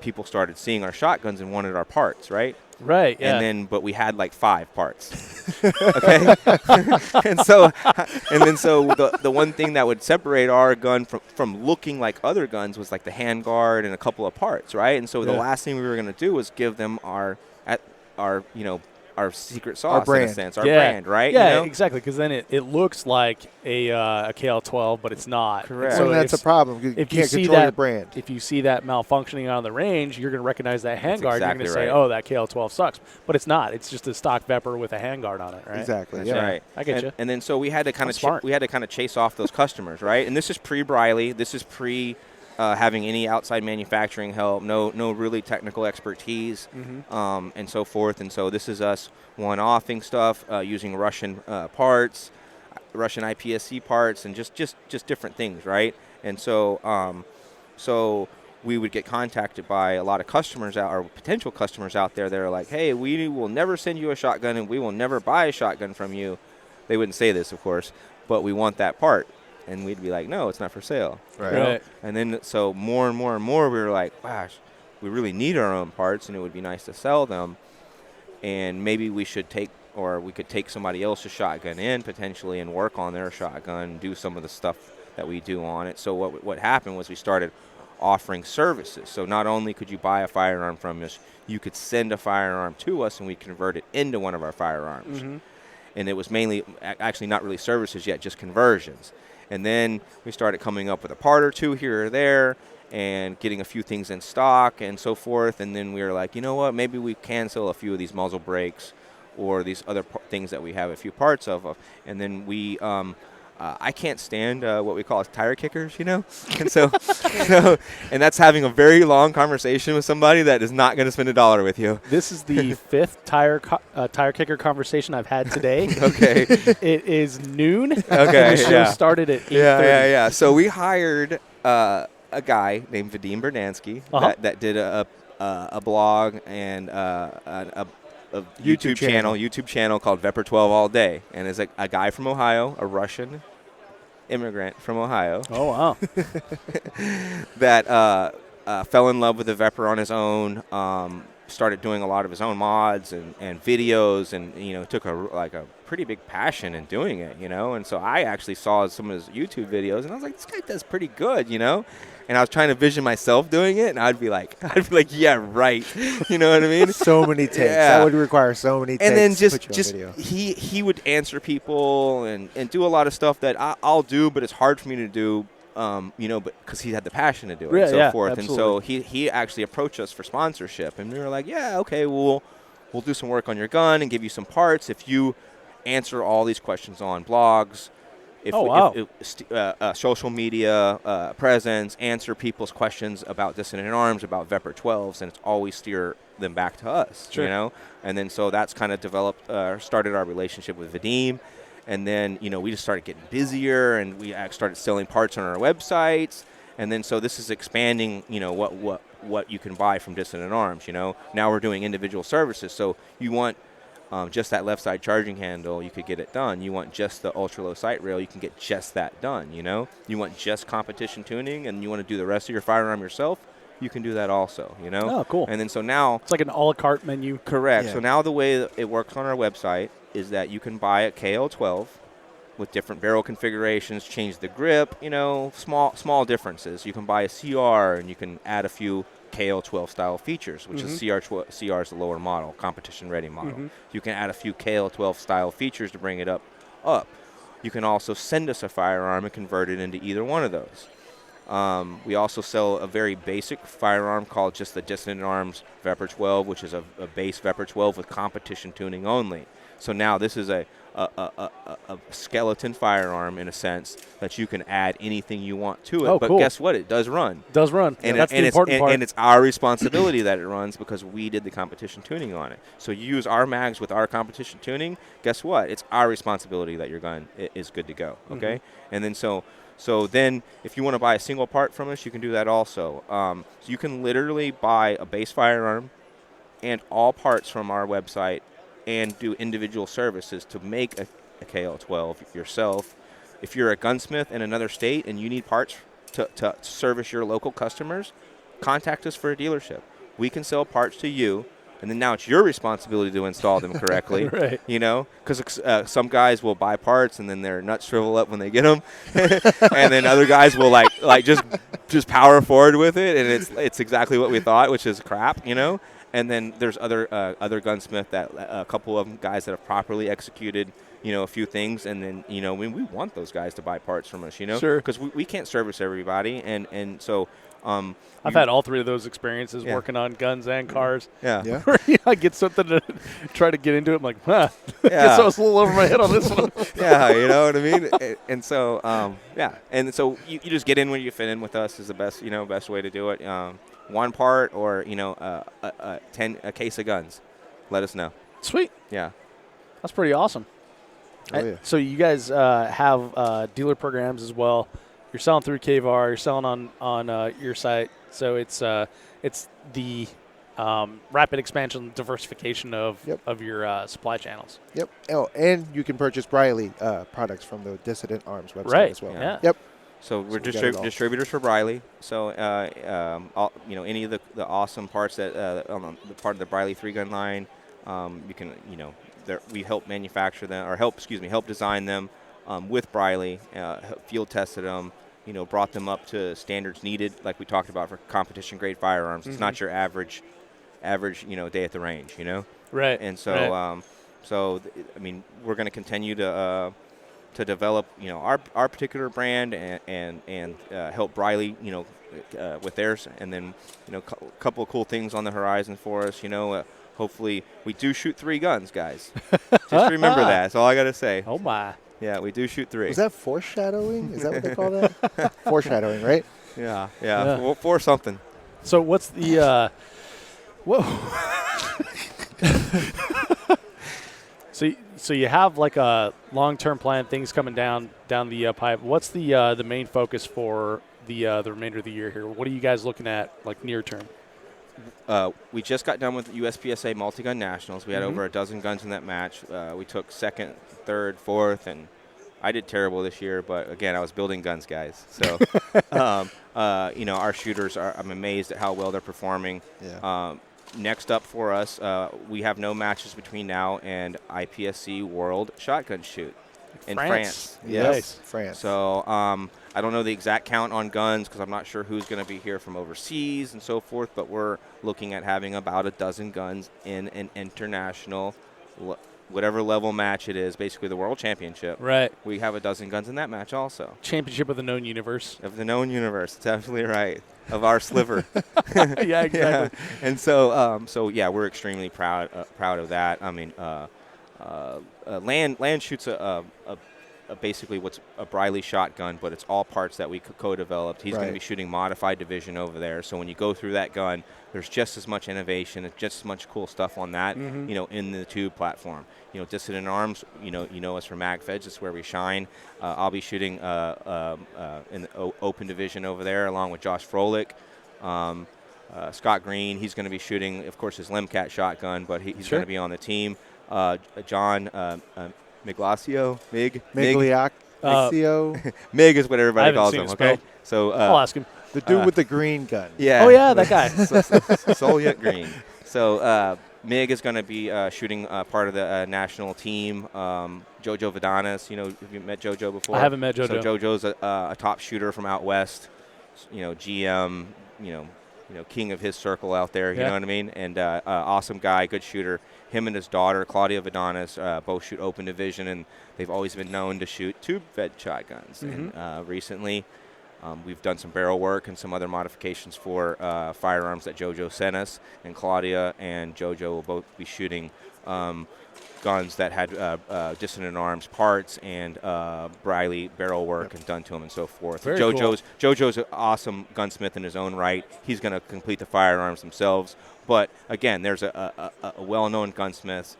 people started seeing our shotguns and wanted our parts, right? Right. Yeah. But we had like 5 parts. Okay. and so the one thing that would separate our gun from looking like other guns was like the handguard and a couple of parts, right? And so the last thing we were going to do was give them our secret sauce, brand. in a sense, our brand, right? Yeah, exactly. Because then it looks like a KL12, but it's not. Correct. So that's a problem. You if can't you see control your that brand. If you see that malfunctioning on the range, you're going to recognize that handguard. You're exactly going to say, right. "Oh, that KL12 sucks," but it's not. It's just a stock Vepr with a handguard on it, right? Exactly. That's Yeah. right. I get you. And then so we had to kind That's of smart. chase off those customers, right? And this is pre-Briley. This is pre having any outside manufacturing help. No really technical expertise, and so forth. And so this is us one-offing stuff using Russian parts, Russian IPSC parts, and just different things, right? And so we would get contacted by a lot of customers or potential customers out there that are like, hey, we will never send you a shotgun and we will never buy a shotgun from you. They wouldn't say this, of course, but we want that part. And we'd be like, no, it's not for sale. Right. And then so more and more and more we were like, gosh, we really need our own parts and it would be nice to sell them. And maybe we should we could take somebody else's shotgun in potentially and work on their shotgun, do some of the stuff that we do on it. So what happened was we started offering services. So not only could you buy a firearm from us, you could send a firearm to us and we convert it into one of our firearms. And it was mainly actually not really services yet, just conversions. And then we started coming up with a part or two here or there and getting a few things in stock and so forth. And then we were like, you know what, maybe we can sell a few of these muzzle brakes or these other things that we have a few parts of. And then we I can't stand what we call as tire kickers, and so and that's having a very long conversation with somebody that is not going to spend $1 with you. This is the 5th tire kicker conversation I've had today. Okay. It is noon. Okay. And the show started at 8:30. Yeah. So we hired a guy named Vadim Berdansky that did a blog and a YouTube channel called Vepr 12 All Day, and is a guy from Ohio, a Russian immigrant from Ohio. Oh, wow. that fell in love with the Vepr on his own, started doing a lot of his own mods and videos, and took a pretty big passion in doing it, and so I actually saw some of his YouTube videos and I was like, this guy does pretty good, and I was trying to vision myself doing it, and I'd be like, yeah, right. You know what I mean? So many takes. Yeah. That would require so many takes. And then to put you on video. he would answer people and do a lot of stuff that I'll do, but it's hard for me to do, but because he had the passion to do it and so forth. Absolutely. And so he actually approached us for sponsorship, and we were like, yeah, okay, we'll do some work on your gun and give you some parts if you answer all these questions on blogs. Social media presence, answer people's questions about Dissident Arms, about Vepr 12s, and it's always steer them back to us, Sure. And then so that's kind of started our relationship with Vadim, and then we just started getting busier, and we started selling parts on our websites, and then so this is expanding, what you can buy from Dissident Arms. Now we're doing individual services, so you want just that left side charging handle, you could get it done. You want just the ultra low sight rail, you can get just that done. You want just competition tuning, and you want to do the rest of your firearm yourself, you can do that also. Oh, cool. And then so now It's like an a la carte menu. correct. Yeah. So now the way that it works on our website is that you can buy a KL12 with different barrel configurations, change the grip, small differences. You can buy a CR and you can add a few KL12 style features, which is CR is the lower model, competition ready model. You can add a few KL12 style features to bring it up. You can also send us a firearm and convert it into either one of those. We also sell a very basic firearm called just the Dissident Arms Vepr 12, which is a base Vepr 12 with competition tuning only. So now this is a skeleton firearm in a sense that you can add anything you want to it. Oh, but cool. guess what? It does run. Does run. And, That's the important part. and it's our responsibility that it runs because we did the competition tuning on it. So you use our mags with our competition tuning, guess what? It's our responsibility that your gun is good to go, okay? And then so So then if you want to buy a single part from us, you can do that also. So you can literally buy a base firearm and all parts from our website and do individual services to make a KL-12 yourself. If you're a gunsmith in another state and you need parts to service your local customers, contact us for a dealership. We can sell parts to you, and then now it's your responsibility to install them correctly. Right. You know, because some guys will buy parts and then their nuts shrivel up when they get them, and then other guys will like just power forward with it, and it's exactly what we thought, which is crap. You know. And then there's other gunsmith that a couple of them guys that have properly executed, you know, a few things, and then, you know, we want those guys to buy parts from us, you know, sure, because we can't service everybody, and so I've had all three of those experiences working on guns and cars. Yeah. Where I get something to try to get into it, I'm like, I guess I was a little over my head on this one. Yeah, you know what I mean. And so and so you just get in when you fit in with us is the best way to do it. One part or a case of guns, let us know. Sweet. Yeah, that's pretty awesome. Oh, yeah. So you guys have dealer programs as well. You're selling through KVAR. You're selling on your site. So it's the rapid expansion, diversification of your supply channels. Yep. Oh, and you can purchase Briley products from the Dissident Arms website right. as well. Yeah. Yep. So we're distributors for Briley. So any of the awesome parts that on the part of the Briley 3-gun line, you can we help manufacture them or help design them with Briley, field tested them, brought them up to standards needed, like we talked about for competition grade firearms. Mm-hmm. It's not your average day at the range, Right. And so we're going to continue to develop, our particular brand and help Briley, with theirs, and then, a couple of cool things on the horizon for us. Hopefully we do shoot 3 guns, guys. Just remember that. That's all I got to say. Oh my. Yeah, we do shoot 3. Is that foreshadowing? Is that what they call that? Foreshadowing, right? Yeah. For something. So what's the whoa? So you have like a long-term plan, things coming down the pipe. What's the main focus for the remainder of the year here? What are you guys looking at, like near term? We just got done with USPSA Multi-Gun Nationals. We had over a dozen guns in that match. We took 2nd, 3rd, 4th, and I did terrible this year. But again, I was building guns, guys. So, our shooters I'm amazed at how well they're performing. Yeah. Next up for us, we have no matches between now and IPSC World Shotgun Shoot in France. Yes, Nice. France. So I don't know the exact count on guns because I'm not sure who's going to be here from overseas and so forth, but we're looking at having about a dozen guns in an international, whatever level match it is, basically the World Championship. Right. We have a dozen guns in that match also. Championship of the known universe. Of the known universe. That's absolutely right. Of our sliver. Yeah, exactly. Yeah. And so we're extremely proud of that. I mean, Lan shoots basically what's a Briley shotgun, but it's all parts that we co-developed. He's going to be shooting modified division over there. So when you go through that gun, there's just as much innovation, just as much cool stuff on that, in the tube platform. Dissident Arms, you know us from MagFeds. It's where we shine. I'll be shooting in the open division over there along with Josh Froelich. Scott Green, he's going to be shooting, of course, his Limcat shotgun, but he's going to be on the team. John Migliaccio, Migliaccio. Mig is what everybody calls him, okay? So I'll ask him. The dude with the green gun. Yeah. Oh, yeah, that guy. Soviet Green. So Mig is going to be shooting part of the national team. Jojo Vidanis, have you met Jojo before? I haven't met Jojo. So Jojo's a top shooter from out west, GM, king of his circle out there, you know what I mean? And awesome guy, good shooter. Him and his daughter, Claudia Vidanis, both shoot open division, and they've always been known to shoot tube-fed shotguns. And recently, we've done some barrel work and some other modifications for firearms that Jojo sent us, and Claudia and Jojo will both be shooting guns that had Dissident Arms parts and Briley barrel work and done to them and so forth. Very cool. Jojo's an awesome gunsmith in his own right. He's going to complete the firearms themselves. But again, there's a well-known gunsmith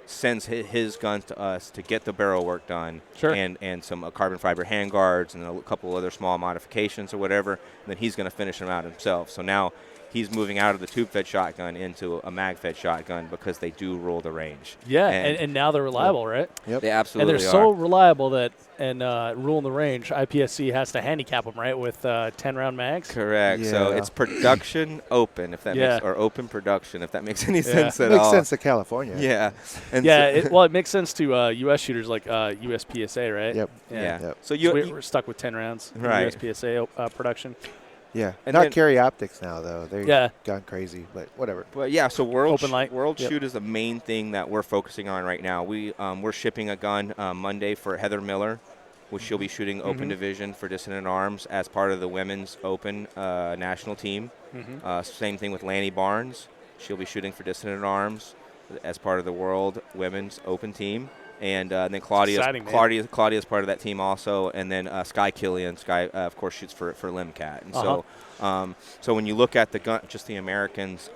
sends his guns to us to get the barrel work done, Sure. and some carbon fiber hand guards and a couple other small modifications or whatever, and then he's going to finish them out himself. So now he's moving out of the tube-fed shotgun into a mag-fed shotgun because they do rule the range. Yeah, and now they're reliable, right? Yep. They And absolutely they're are. so reliable that, and ruling the range, IPSC has to handicap them, right, with 10-round mags? Correct. So Yeah. it's production open, if that Yeah. makes, or open production, if that makes any Yeah. sense at Makes all. sense to California. Yeah. And Yeah, so, it makes sense to U.S. shooters like USPSA, right? Yep. yeah. Yep. So So you, we're stuck with 10 rounds in Right. USPSA production. Yeah. And Not then- carry optics now, though. They've Yeah. gone crazy, but whatever. But yeah, so World Open light. World Yep. Shoot is the main thing that we're focusing on right now. We're shipping a gun Monday for Heather Miller, which she'll be shooting Open Division for Dissident Arms as part of the Women's Open national team. Same thing with Lanny Barnes. She'll be shooting for Dissident Arms as part of the World Women's Open team. And then exciting, man. Claudia's part of that team also, and then Sky Killian. Sky, of course, shoots for Limcat. And so when you look at the gun, just the Americans,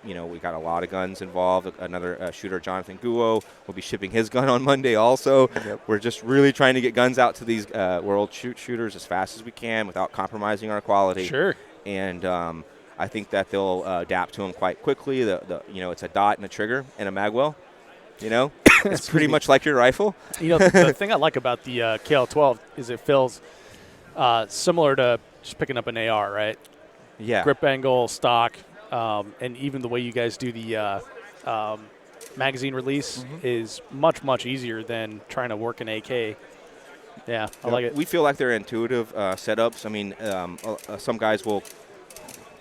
we got a lot of guns involved. Another shooter, Jonathan Guo, will be shipping his gun on Monday also. Yep. We're just really trying to get guns out to these world shooters as fast as we can without compromising our quality. Sure. And I think that they'll adapt to them quite quickly. It's a dot and a trigger and a magwell. It's pretty much like your rifle. The thing I like about the KL12 is it feels similar to just picking up an AR, right? Yeah. Grip angle, stock, and even the way you guys do the magazine release is much, much easier than trying to work an AK. Yeah, I like it. We feel like they're intuitive setups. I mean, some guys will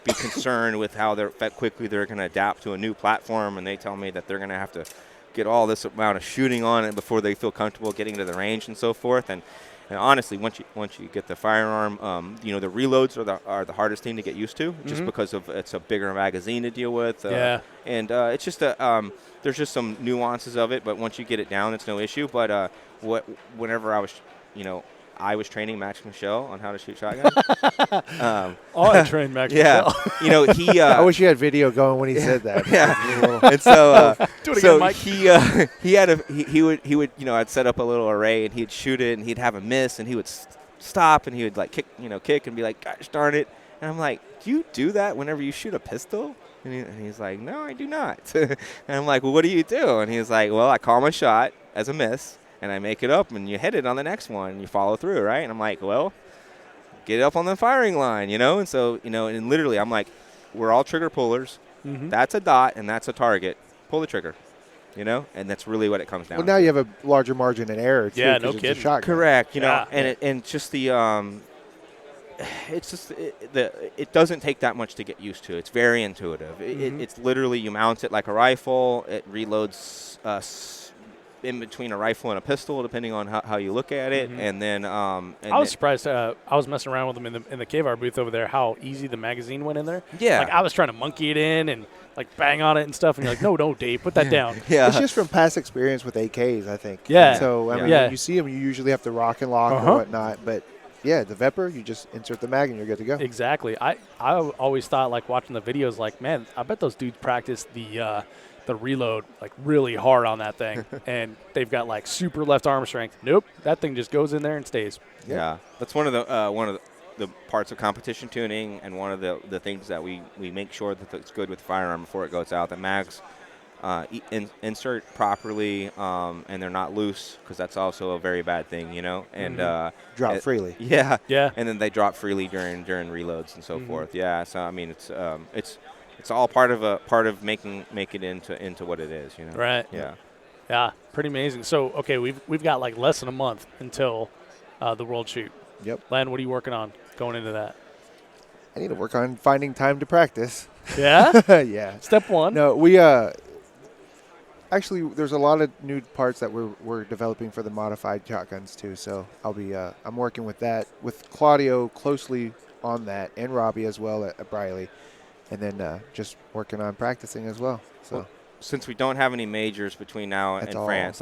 be concerned with how quickly they're going to adapt to a new platform, and they tell me that they're going to have to get all this amount of shooting on it before they feel comfortable getting to the range and so forth. And honestly, once you get the firearm, the reloads are the hardest thing to get used to, just because of it's a bigger magazine to deal with. Yeah. And it's just there's just some nuances of it, but once you get it down, it's no issue. But whenever I was training Max Michel on how to shoot shotgun. I trained Max. Yeah, he. I wish you had video going when he said that. Yeah, and so Do it again, Mike. he would I'd set up a little array and he'd shoot it and he'd have a miss and he would stop and he would like kick and be like, gosh darn it, and I'm like, do you do that whenever you shoot a pistol? And he's like, no, I do not. And I'm like, well, what do you do? And he's like, well, I call my shot as a miss and I make it up and you hit it on the next one and you follow through, right? And I'm like, well, get it up on the firing line, And so, and literally I'm like, we're all trigger pullers. That's a dot and that's a target. Pull the trigger, and that's really what it comes down to. Well, now you have a larger margin of error, too. Yeah, 'cause no it's a kidding. shotgun. Correct, Yeah. and just the it's just it doesn't take that much to get used to. It's very intuitive. It's literally you mount it like a rifle. It reloads in between a rifle and a pistol, depending on how you look at it. And then I was surprised. I was messing around with them in the KVR booth over there. How easy the magazine went in there. Yeah. Like I was trying to monkey it in and like bang on it and stuff. And you're like, no, Dave, put that down. Yeah. It's just from past experience with AKs, I think. Yeah. So, I mean, Yeah. when you see them, you usually have to rock and lock or whatnot. But, yeah, the Vepr, you just insert the mag and you're good to go. Exactly. I always thought, like, watching the videos, like, man, I bet those dudes practice the reload, like, really hard on that thing. And they've got, like, super left arm strength. Nope. That thing just goes in there and stays. Yeah. That's one of the parts of competition tuning, and one of the things that we make sure that it's good with the firearm before it goes out. The mags insert properly, and they're not loose, because that's also a very bad thing, And Drop freely. Yeah. Yeah. And then they drop freely during reloads and so forth. Yeah. So I mean, it's all part of making it into what it is, Right. Yeah. Yeah. Pretty amazing. So, okay, we've got, like, less than a month until the World Shoot. Yep. Lan, what are you working on going into that? I need to work on finding time to practice. Yeah? Yeah. Step one? No, we actually there's a lot of new parts that we're developing for the modified shotguns too. So I'll be I'm working with that with Claudio closely on that, and Robbie as well at Briley, and then just working on practicing as well. So. Since we don't have any majors between now That's and all. France,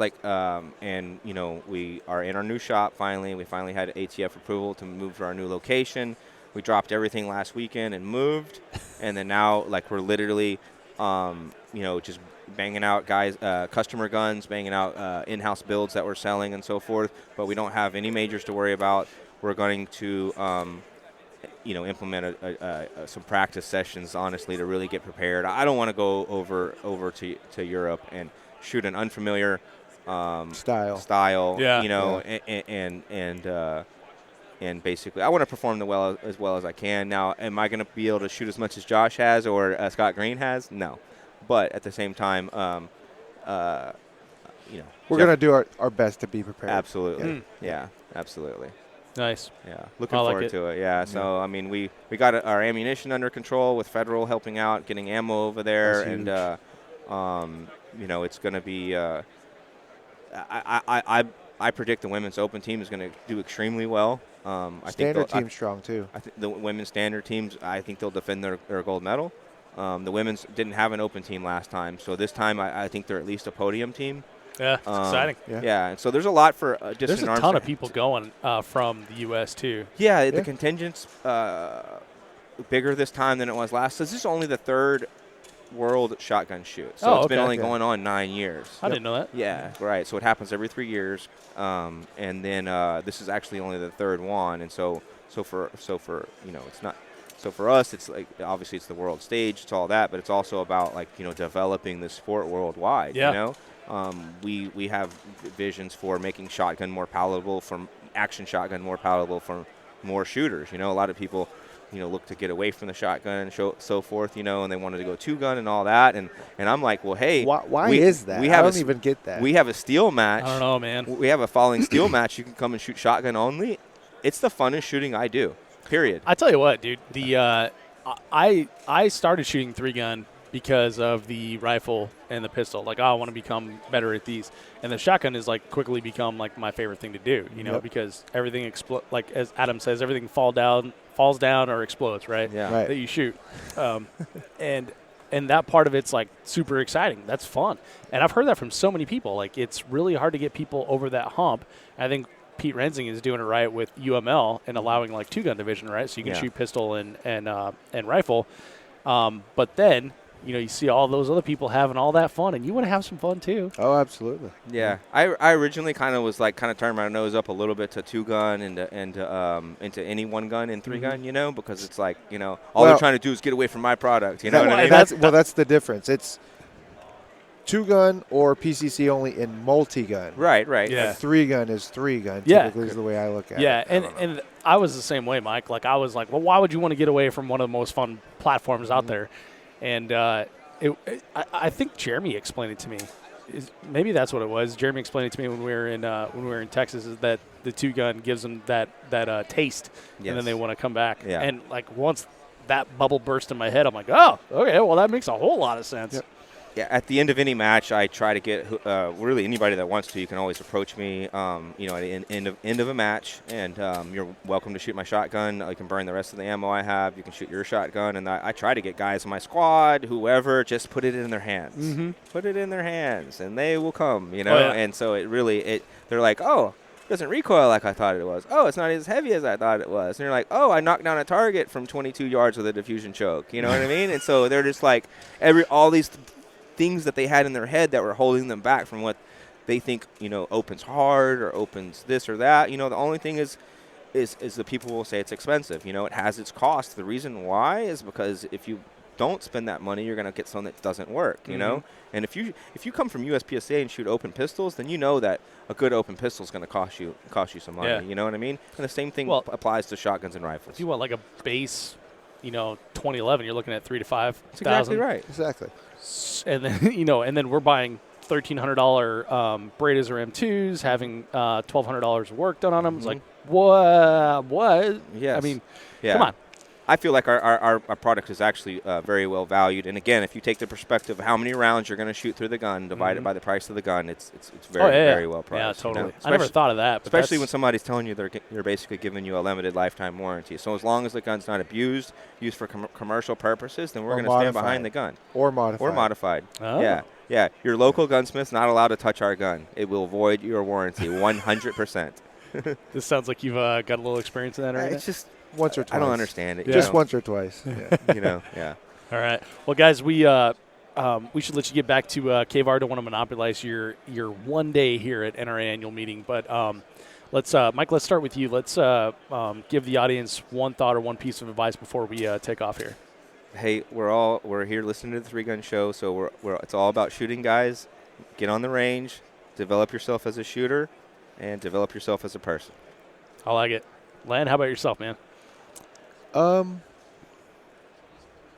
and we are in our new shop finally. We finally had ATF approval to move to our new location. We dropped everything last weekend and moved, and then now, like, we're literally, just banging out customer guns, banging out in-house builds that we're selling and so forth. But we don't have any majors to worry about. We're going to, implement some practice sessions, honestly, to really get prepared. I don't want to go over to Europe and shoot an unfamiliar style. Yeah. And basically, I want to perform as well as I can. Now, am I going to be able to shoot as much as Josh has or Scott Green has? No. But at the same time, we're going to do our best to be prepared. Absolutely. Yeah, absolutely. Nice. Yeah, looking forward to it. Yeah, so, I mean, we got our ammunition under control with Federal helping out, getting ammo over there. And, it's going to be I predict the women's open team is going to do extremely well. Standard team's strong, too. I think the women's standard teams, I think they'll defend their gold medal. The women's didn't have an open team last time, so this time I think they're at least a podium team. Yeah, it's exciting. Yeah, and so there's a lot for There's a ton of people going from the U.S., too. Yeah, the contingent's bigger this time than it was last. So this is only the third world shotgun shoot. So it's been only going on 9 years. I didn't know that. Yeah, right. So it happens every 3 years, and then this is actually only the third one. And so for it's not. So for us, it's like obviously it's the world stage, it's all that, but it's also about developing the sport worldwide. Yeah. We have visions for making shotgun more palatable, from action shotgun more palatable for more shooters. A lot of people look to get away from the shotgun and so forth, and they wanted to go two-gun and all that. And I'm like, well, hey. Why is that? I don't even get that. We have a steel match. I don't know, man. We have a falling steel match. You can come and shoot shotgun only. It's the funnest shooting I do, period. I tell you what, dude. I started shooting 3-gun because of the rifle and the pistol. Like, I want to become better at these. And the shotgun is, quickly become, my favorite thing to do, because everything like as Adam says, everything falls down or explodes, right? Yeah. Right. That you shoot. And that part of it's, super exciting. That's fun. And I've heard that from so many people. It's really hard to get people over that hump. I think Pete Rensing is doing it right with UML and allowing, 2-gun division, right? So you can shoot pistol and rifle. But then you see all those other people having all that fun, and you want to have some fun too. Oh, absolutely. Yeah, I originally kind of turned my nose up a little bit to 2-gun and into any 1-gun and 3-gun, because it's all they're trying to do is get away from my product. You know what I mean? That's the difference. It's 2-gun or PCC only in multi-gun. Right. Yeah. 3-gun is 3-gun. Yeah. Typically is the way I look at it. Yeah, and I was the same way, Mike. I was like, well, why would you want to get away from one of the most fun platforms out there? And I think Jeremy explained it to me. Maybe that's what it was. Jeremy explained it to me when we were in Texas. Is that the 2-gun gives them that taste, and then they want to come back. Yeah. And once that bubble burst in my head, I'm like, oh, okay, well that makes a whole lot of sense. Yep. Yeah, at the end of any match, I try to get really anybody that wants to. You can always approach me, at the end of a match, and you're welcome to shoot my shotgun. You can burn the rest of the ammo I have. You can shoot your shotgun, and I try to get guys in my squad, whoever, just put it in their hands. Mm-hmm. Put it in their hands, and they will come. Oh, yeah. And so they're like, oh, it doesn't recoil like I thought it was. Oh, it's not as heavy as I thought it was. And you're like, oh, I knocked down a target from 22 yards with a diffusion choke. You know what I mean? And so they're just like all these things that they had in their head that were holding them back from what they think opens hard or opens this or that. The only thing is the people will say it's expensive. It has its cost. The reason why is because if you don't spend that money, you're going to get something that doesn't work. And if you come from USPSA and shoot open pistols, then you know that a good open pistol is going to cost you some money. Yeah. You know what I mean? And the same thing applies to shotguns and rifles. If you want a base, 2011, you're looking at $3,000 to $5,000. That's exactly right. Exactly. And then and then we're buying $1,300 Bredas or M2s, having $1,200 of work done on them. It's like, what? Yes. I mean, yeah. Come on. I feel like our product is actually very well valued. And again, if you take the perspective of how many rounds you're going to shoot through the gun, divided by the price of the gun, it's very well priced. Yeah, totally. I never thought of that. But especially when somebody's telling you they're basically giving you a limited lifetime warranty. So as long as the gun's not abused, used for commercial purposes, then we're going to stand behind the gun. Or modified. Oh. Yeah. Your local gunsmith's not allowed to touch our gun. It will void your warranty 100%. This sounds like you've got a little experience in that already. It's just once or twice. I don't understand it. Just once or twice. Yeah. Yeah. All right. Well, guys, we we should let you get back to KVAR. Don't want to monopolize your one day here at NRA annual meeting, but let's Mike. Let's start with you. Let's give the audience one thought or one piece of advice before we take off here. Hey, we're here listening to the Three Gun Show, so it's all about shooting, guys. Get on the range, develop yourself as a shooter, and develop yourself as a person. I like it. Lan, how about yourself, man?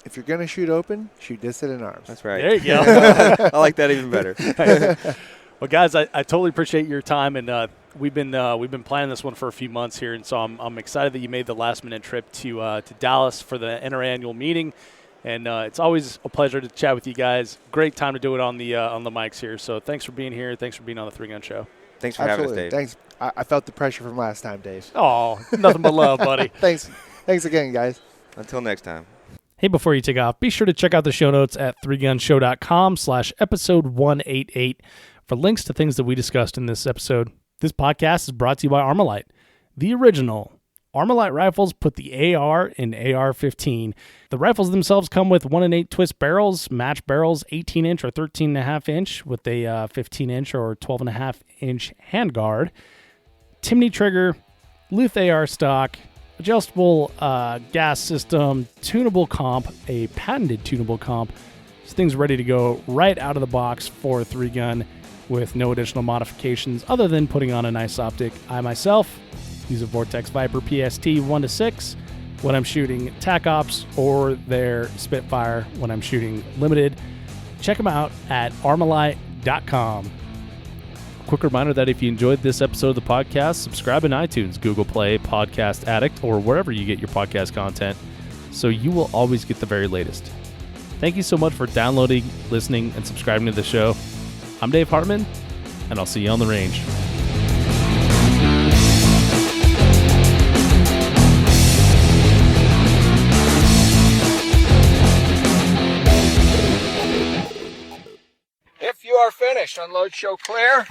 If you're going to shoot open, shoot Dissident Arms. That's right. There you go. I like that even better. Well, guys, I totally appreciate your time, and we've been planning this one for a few months here, and so I'm excited that you made the last-minute trip to Dallas for the NRA annual meeting, and it's always a pleasure to chat with you guys. Great time to do it on the mics here, so thanks for being here. Thanks for being on the Three Gun Show. Thanks for having us, Dave. Thanks. I felt the pressure from last time, Dave. Oh, nothing but love, buddy. Thanks again, guys. Until next time. Hey, before you take off, be sure to check out the show notes at threegunshow.com/episode 188 for links to things that we discussed in this episode. This podcast is brought to you by Armalite, the original. Armalite rifles put the AR in AR-15. The rifles themselves come with 1-8 twist barrels, match barrels, 18-inch or 13.5-inch with a 15-inch or 12.5-inch handguard, Timney trigger, Luth AR stock, adjustable gas system, tunable comp, a patented tunable comp. This thing's ready to go right out of the box for a 3-gun with no additional modifications other than putting on a nice optic. I myself use a Vortex Viper PST 1-6 when I'm shooting TAC Ops or their Spitfire when I'm shooting limited. Check them out at armalite.com. Quick reminder that if you enjoyed this episode of the podcast, subscribe in iTunes, Google Play, Podcast Addict, or wherever you get your podcast content, so you will always get the very latest. Thank you so much for downloading, listening, and subscribing to the show. I'm Dave Hartman, and I'll see you on the range. If you are finished, unload, show clear.